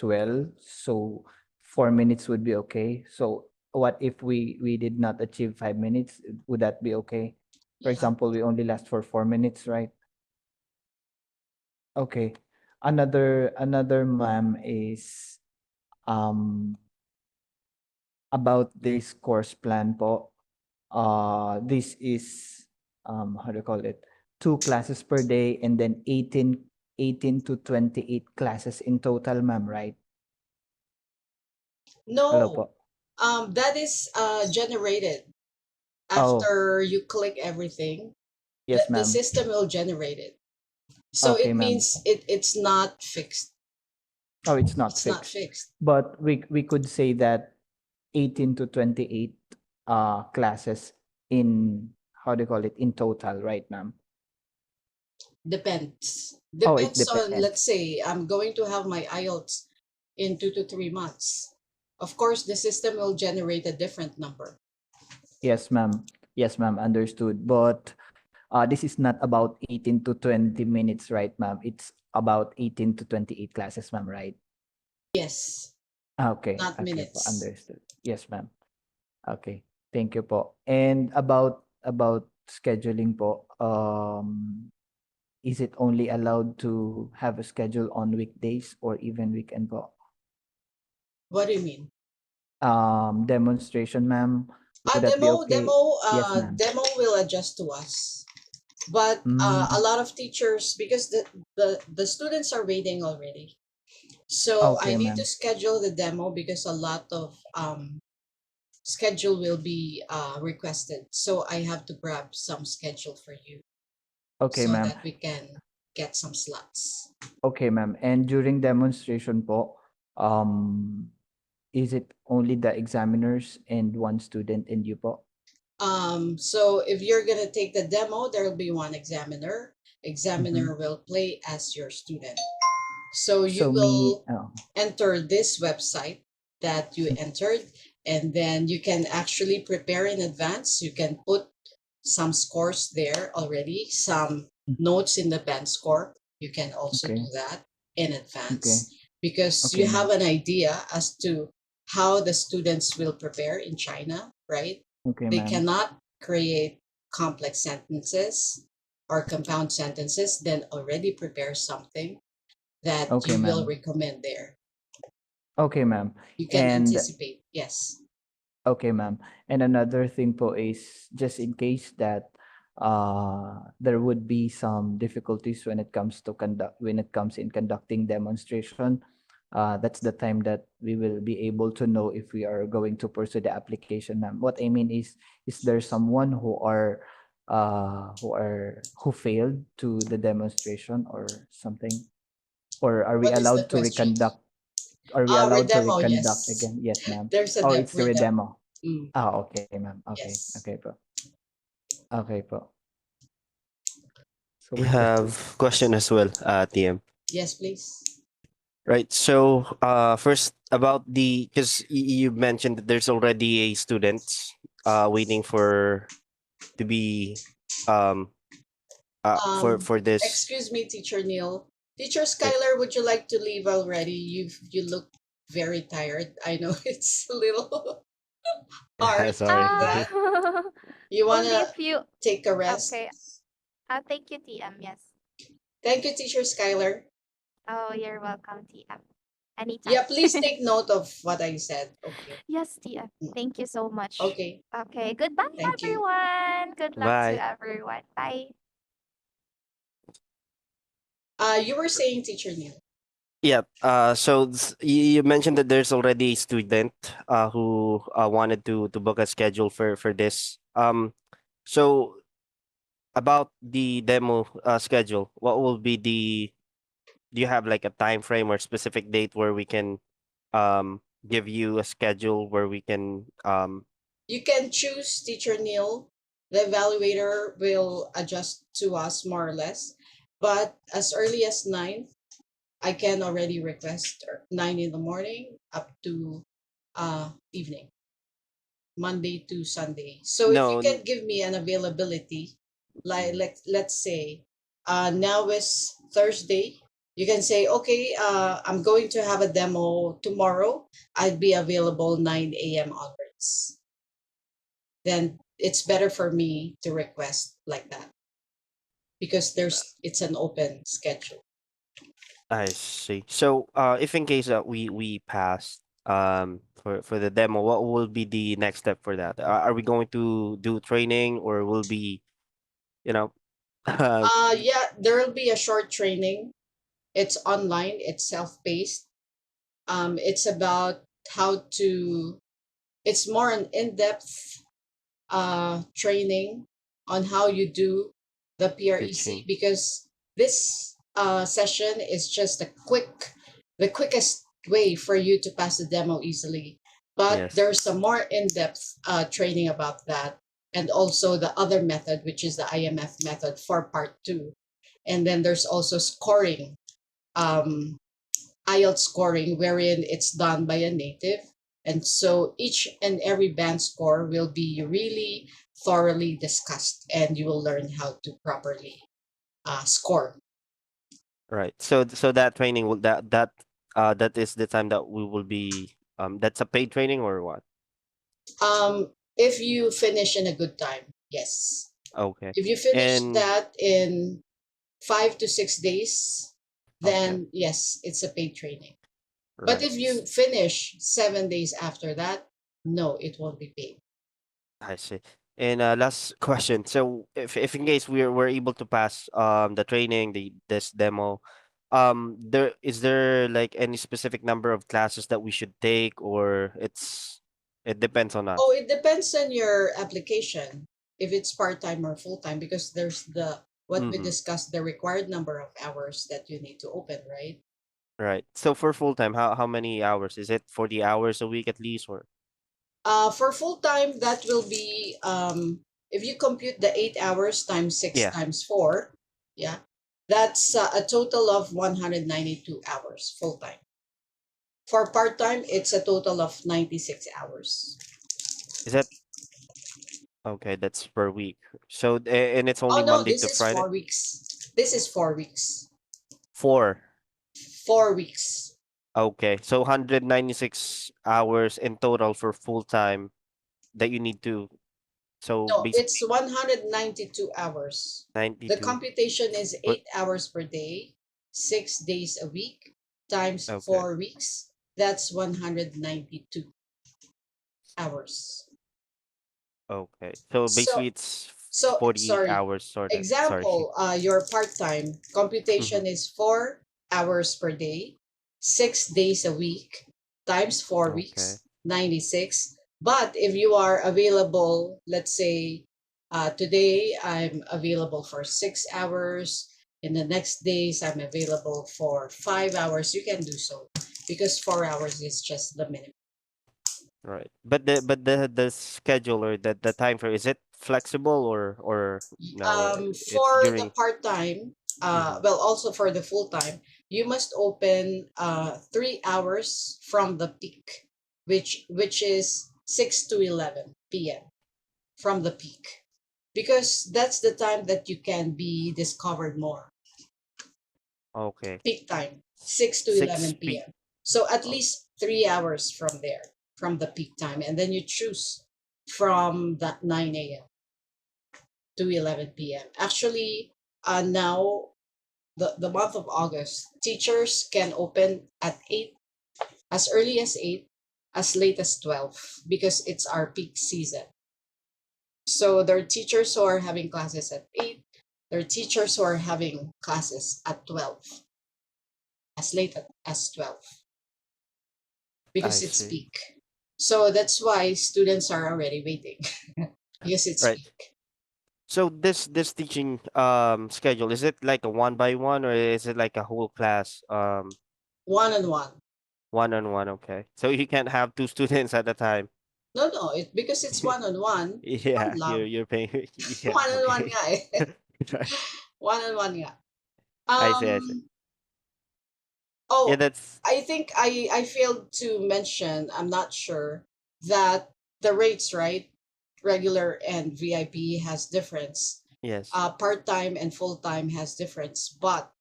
well, so 4 minutes would be okay. So what if we did not achieve 5 minutes? Would that be okay? For Yeah. example, we only last for 4 minutes, right? Okay. Another ma'am is um about this course plan po. This is how do you call it? 2 classes per day, and then 18 to 28 classes in total, ma'am, right? Hello No, po. that is generated Oh, after you click everything. the, yes, the ma'am. system will generate it, so Okay, it ma'am. means it's not fixed. Oh, it's not It's not fixed. fixed. But we could say that 18 to 28 classes in, how do you call it, in total, right, ma'am? Depends. Oh, it Depends on, depends. let's say, I'm going to have my IELTS in 2 to 3 months. Of course, the system will generate a different number. Yes, ma'am. Yes, ma'am. Understood. But this is not about 18 to 20 minutes, right, ma'am? It's about 18 to 28 classes, ma'am, right? Yes, Okay. not Okay po. minutes. Understood. Yes, ma'am. Okay. Thank you po. And about scheduling po, is it only allowed to have a schedule on weekdays or even weekend po? What do you mean? Demonstration, ma'am. Would that be okay? Yes, ma'am. Demo will adjust to us. But a Mm, lot of teachers, because the students are waiting already. So I okay, need to ma'am. schedule the demo, because a lot of schedule will be requested. So I have to grab some schedule for you, Okay, so ma'am. that we can get some slots. Okay, ma'am. And during demonstration po, um, is it only the examiners and one student and you po? So if you're gonna take the demo, there will be one examiner. Mm-hmm. Examiner will play as your student. So you So me, will enter this website that you entered, and then you can actually prepare in advance. You can put some scores there already, some mm, notes in the band score. You can also do okay, that in okay, advance, because you okay, have ma'am. an idea as to how the students will prepare in China, right? Okay, They ma'am. cannot create complex sentences or compound sentences, then already prepare something that Okay, you will ma'am. recommend there. Okay, ma'am. You can And anticipate. Yes. okay, ma'am. And another thing po is, just in case that there would be some difficulties when it comes to conducting demonstration. that's the time that we will be able to know if we are going to pursue the application, ma'am. What I mean is there someone who failed to the demonstration or something? Or are we What is the allowed to question? reconduct? Are we allowed to Redemo, reconduct yes. again? Yes, ma'am. There's a Oh, it's the redemo. redemo. Mm, Ah, okay, ma'am. Okay, yes. okay po. Okay po. So I with that, have question as well, TM. Yes, please. Right. So, first about the because you mentioned that there's already a student waiting for to be um for this. Excuse me, Teacher Neil. Teacher Right. Skyler, would you like to leave already? You look very tired. I know it's a little hard to Sorry. do that. You Only wanna if you take a rest? okay. Thank you, TM. Yes. Thank you, Teacher Skyler. Oh, you're welcome, TM. Yeah, Anytime. please take note of what I said. Okay. Yes, TM. Mm, Thank you so much. okay. Okay. Goodbye, Thank you. everyone. Good luck to Bye. everyone. Bye. You were saying, Teacher Neil. Yeah. So you mentioned that there's already a student who wanted to book a schedule for this. So about the demo schedule, what will be the do you have like a time frame or specific date where we can give you a schedule where we can You can choose, Teacher Neil. The evaluator will adjust to us more or less. But as early as 9, I can already request 9 in the morning up to evening, Monday to Sunday. So if you no can give me an availability, like let's say now is Thursday, you can say, okay, I'm going to have a demo tomorrow. I'd be available 9 a.m. onwards. Then it's better for me to request like that because it's an open schedule. I see. So if in case that we pass for the demo, what will be the next step for that? Are we going to do training or will be you know uh, Yeah, there will be a short training. It's online, it's self-paced. It's about how to, it's more an in-depth training on how you do the PREC teaching? because this session is just the quickest way for you to pass the demo easily. But Yes. there's some more in-depth training about that, and also the other method, which is the IMF method for part two. And then there's also scoring, um, IELTS scoring, wherein it's done by a native. And so each and every band score will be really thoroughly discussed, and you will learn how to properly score. Right. So that training will that is the time that we will be that's a paid training or what? If you finish in a good time, yes. Okay. If you finish And that in 5 to 6 days, okay. then yes, it's a paid training. But Right. if you finish 7 days after that, no, it won't be paid. I see. And last question. So if in case we're able to pass the training, this demo, there like any specific number of classes that we should take or it depends on Oh, us. it depends on your application, if it's part-time or full-time, because there's the what we Mm-hmm. discussed, the required number of hours that you need to open, right? Right. So for full time, how many hours? Is it 40 hours a week at least or For full-time, that will be if you compute the 8 hours times six yeah. times four, yeah, that's a total of 192 hours full-time. For part-time, it's a total of 96 hours. Is that okay, that's per week. So and it's Oh only no, Monday this to is Friday? 4 weeks. This is 4 weeks. 4. 4 weeks. Okay. So 196 hours in total for full time that you need to so No, it's basically 192 hours. The 92 computation is but 8 hours per day, 6 days a week, times okay. 4 weeks. That's 192 hours. Okay. So basically So, it's so 40 sorry. hours sort of. Sorry. Example, your part-time Mhm. computation is 4 hours per day, 6 days a week times 4 weeks, Okay. 96. But if you are available, let's say today I'm available for 6 hours, in the next days I'm available for 5 hours, you can do so because 4 hours is just the minimum. Right. But the schedule or the time for, is it flexible or no? It's For the during. part-time, Mm-hmm. well, also for the full-time, you must open 3 hours from the peak, which is 6 to 11 p.m. from the peak, because that's the time that you can be discovered more. Okay. Peak time, S- 6 to 6 11 p.m. So at Oh, least 3 hours from there, from the peak time, and then you choose from that 9 a.m. to 11 p.m. Actually, now the month of August, teachers can open at 8, as early as 8, as late as 12, because it's our peak season. So there are teachers who are having classes at 8, there are teachers who are having classes at 12, as late as 12, I because it's see. peak. So that's why students are already waiting because it's Right. peak. So this teaching schedule, is it like a one by one or is it like a whole class One on one. one on one? Okay. So you can't have two students at a time. No, no, because it's one on one. One Yeah, love. you're paying. Yeah, One on one okay. nga eh. Right. One on one nga. I see, I see. Yeah, Oh, that's I think I failed to mention, I'm not sure, that the rates, right? Regular and VIP has difference. yes. Part-time and full-time has difference. But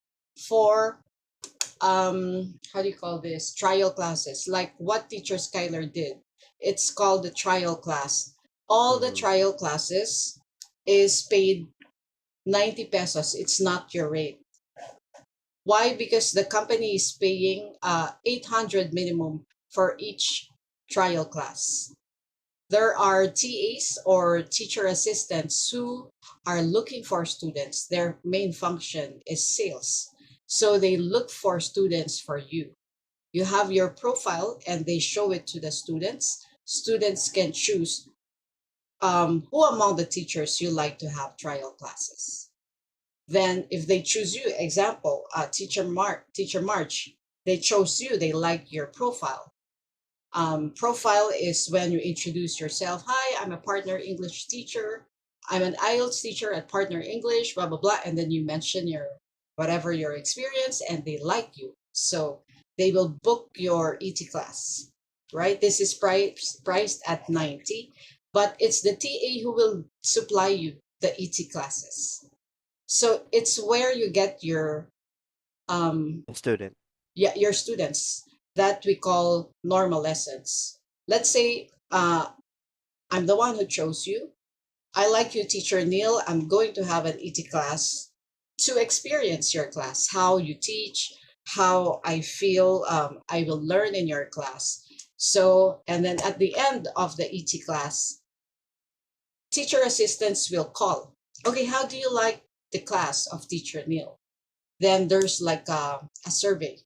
for how do you call this? Trial classes, like what teacher Skyler did. It's called the trial class. All the Mm-hmm. trial classes is paid 90 pesos. It's not your rate. Why? Because the company is paying 800 minimum for each trial class. There are TAs or teacher assistants who are looking for students. Their main function is sales. So they look for students for you. You have your profile and they show it to the students. Students can choose who among the teachers you like to have trial classes. Then if they choose you, example, teacher March, they chose you, they like your profile. Profile is when you introduce yourself. Hi, I'm a partner English teacher. I'm an IELTS teacher at Partner English, blah, blah, blah. And then you mention your whatever your experience and they like you. So they will book your ET class, right? This is priced at 90, but it's the TA who will supply you the ET classes. So it's where you get your um Student. yeah, your students, that we call normal lessons. Let's say I'm the one who chose you. I like you, teacher Neil. I'm going to have an ET class to experience your class, how you teach, how I feel I will learn in your class. So, and then at the end of the ET class, teacher assistants will call. Okay, how do you like the class of teacher Neil? Then there's like a survey.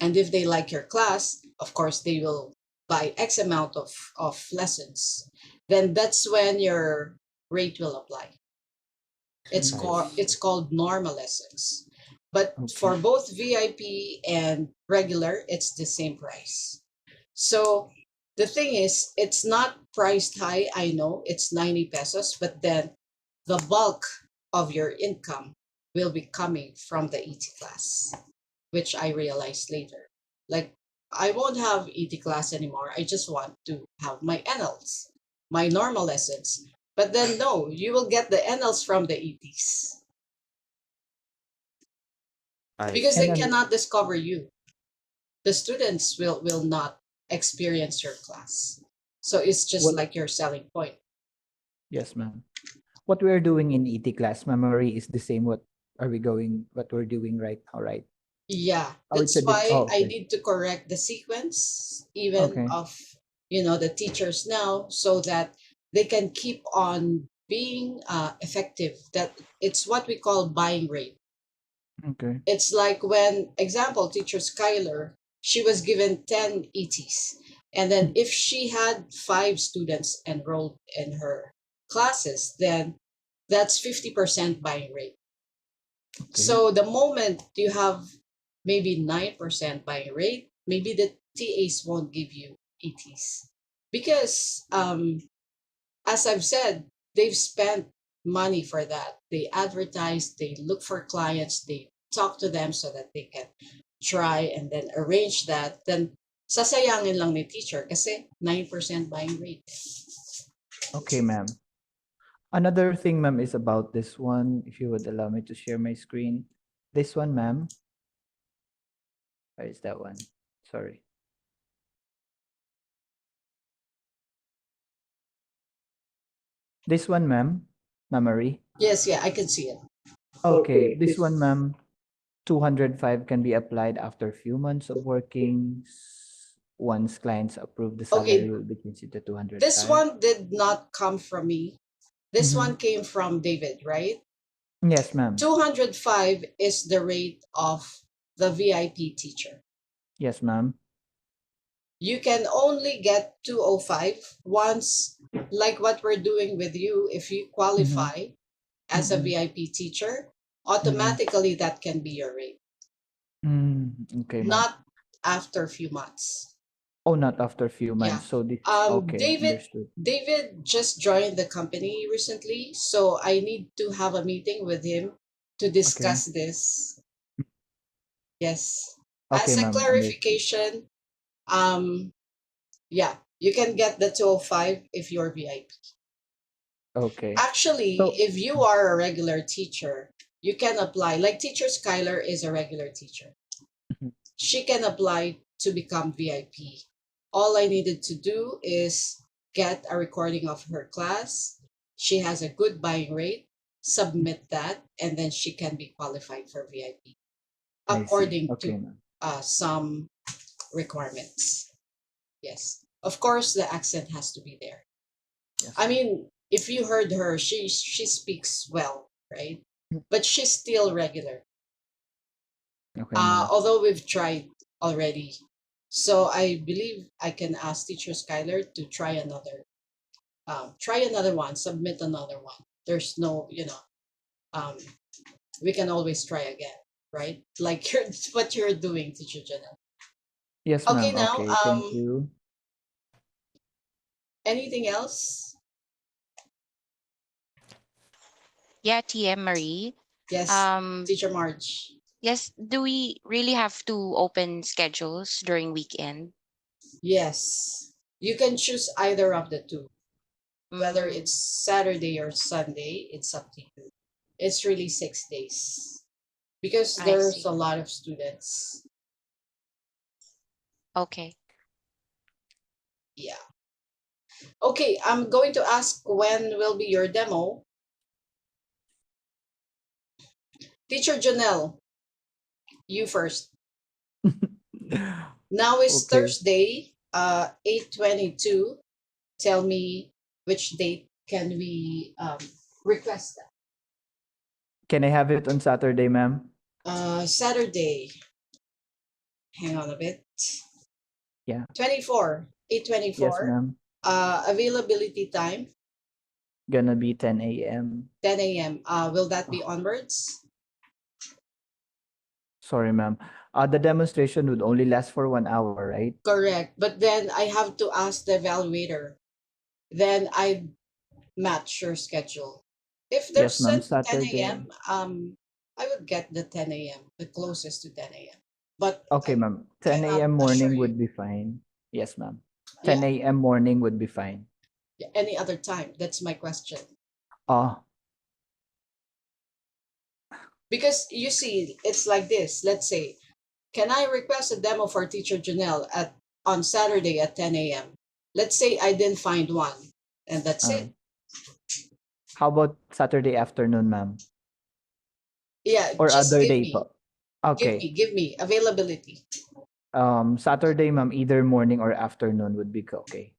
And if they like your class, of course, they will buy X amount of lessons. Then that's when your rate will apply. Mm, It's called normal lessons. But for okay. both VIP and regular, it's the same price. So the thing is, it's not priced high. I know it's 90 pesos, but then the bulk of your income will be coming from the ET class, which I realized later. Like, I won't have ET class anymore. I just want to have my NLs, my normal lessons. But then, no, you will get the NLs from the ETs I because And they see. then, cannot discover you. The students will not experience your class. So it's just what, like your selling point. yes, ma'am. What we're doing in ET class memory is the same what we're doing right now, right? Yeah, Oh, it's that's a why I okay. need to correct the sequence, even Okay. of, the teachers now, so that they can keep on being effective. That it's what we call buying rate. Okay. It's like when, example, teacher Skyler, she was given 10 ETs. And then if she had 5 students enrolled in her classes, then that's 50% buying rate. Okay. So the moment you have maybe 9% buying rate, maybe the TAs won't give you ETs. Because as I've said, they've spent money for that. They advertise, they look for clients, they talk to them so that they can try and then arrange that. Then sasayangin lang ni teacher kasi 9% buying rate. Okay, ma'am. Another thing, ma'am, is about this one. If you would allow me to share my screen. This one, ma'am. Where is that one? Sorry. This one, ma'am. Ma'am Marie. Yes, yeah, I can see it. Okay, this one, ma'am. 205 can be applied after a few months of working. Once clients approve, the salary Okay, will be changed to this 205. one did not come from me. This Mhm. one came from David, right? Yes, ma'am. 205 is the rate of the VIP teacher. Yes, ma'am. You can only get 205 once, like what we're doing with you. If you Mhm. qualify as a Mm-mm. VIP teacher, Mm-mm. automatically that can be your rate, Okay, ma'am. not after a few months. Oh, not after a few Yeah. months. So this, okay, David understood. David just joined the company recently, so I need to have a meeting with him to Okay. discuss this. Yes. Okay, As a ma'am, understood. clarification, um, yeah, you can get the 205 if you're VIP. Okay. Actually, So, if you are a regular teacher, you can apply. Like teacher Skyler is a regular teacher. mhm, She can apply to become VIP. All I needed to do is get a recording of her class. She has a good buying rate, submit that, and then she can be qualified for VIP I see. according Okay, to ma'am. some requirements. Yes. Of course, the accent has to be there. Yes, I ma'am. mean, if you heard her, she speaks well, right? But she's still regular. Okay, ma'am. Although we've tried already. So I believe I can ask teacher Skyler to try another one, submit another one. There's no, um, we can always try again, right? Like what you're doing, teacher Janelle. Yes, Okay, ma'am. now, Okay, thank you. anything else? Yeah, TM Marie. Yes, Um, teacher Marge. yes, do we really have to open schedules during weekend? Yes, you can choose either of the two. Whether Mm, it's Saturday or Sunday, it's up to you. It's really 6 days because I there's see. a lot of students. Okay. Yeah. Okay, I'm going to ask when will be your demo. Teacher Janelle, you first. Now is Okay. Thursday, 8:22. Tell me which date can we request that? Can I have it on Saturday, ma'am? Saturday. Hang on a bit. Yeah. 24, Yes, 8:24. ma'am. Availability time, Gonna be 10 a.m. 10 a.m. Will that be Oh, onwards? sorry, ma'am. The demonstration would only last for 1 hour, right? Correct. But then I have to ask the evaluator. Then I match your schedule. If they're Yes, ma'am. sent 10 Saturday. a.m., I would get the 10 a.m., the closest to 10 a.m. But Okay, I ma'am. 10 cannot a.m. assure morning you. would be fine. Yes, ma'am. Yeah, 10 a.m. morning would be fine. any other time. That's my question. Oh, Because you see, it's like this. Let's say, can I request a demo for teacher Janelle at on Saturday at 10 a.m.? Let's say I didn't find one, and that's uh, it. how about Saturday afternoon, ma'am? Yeah, Or just other day po? Okay. give me availability. Saturday, ma'am, either morning or afternoon would be okay.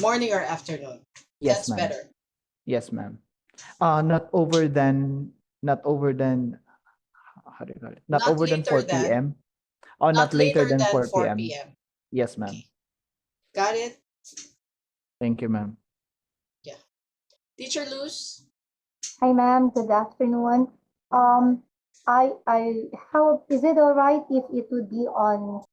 Morning or afternoon. Yes, That's ma'am. better. Yes, ma'am. Not over than how do you call it? Not Not over than later 4 than, p.m. Oh, not not later later than than 4 4 p.m. p.m. Yes, ma'am. Okay. Got it? Thank you, ma'am. Yeah. Teacher Luz? Hi, ma'am. Good afternoon. How is it all right if it would be on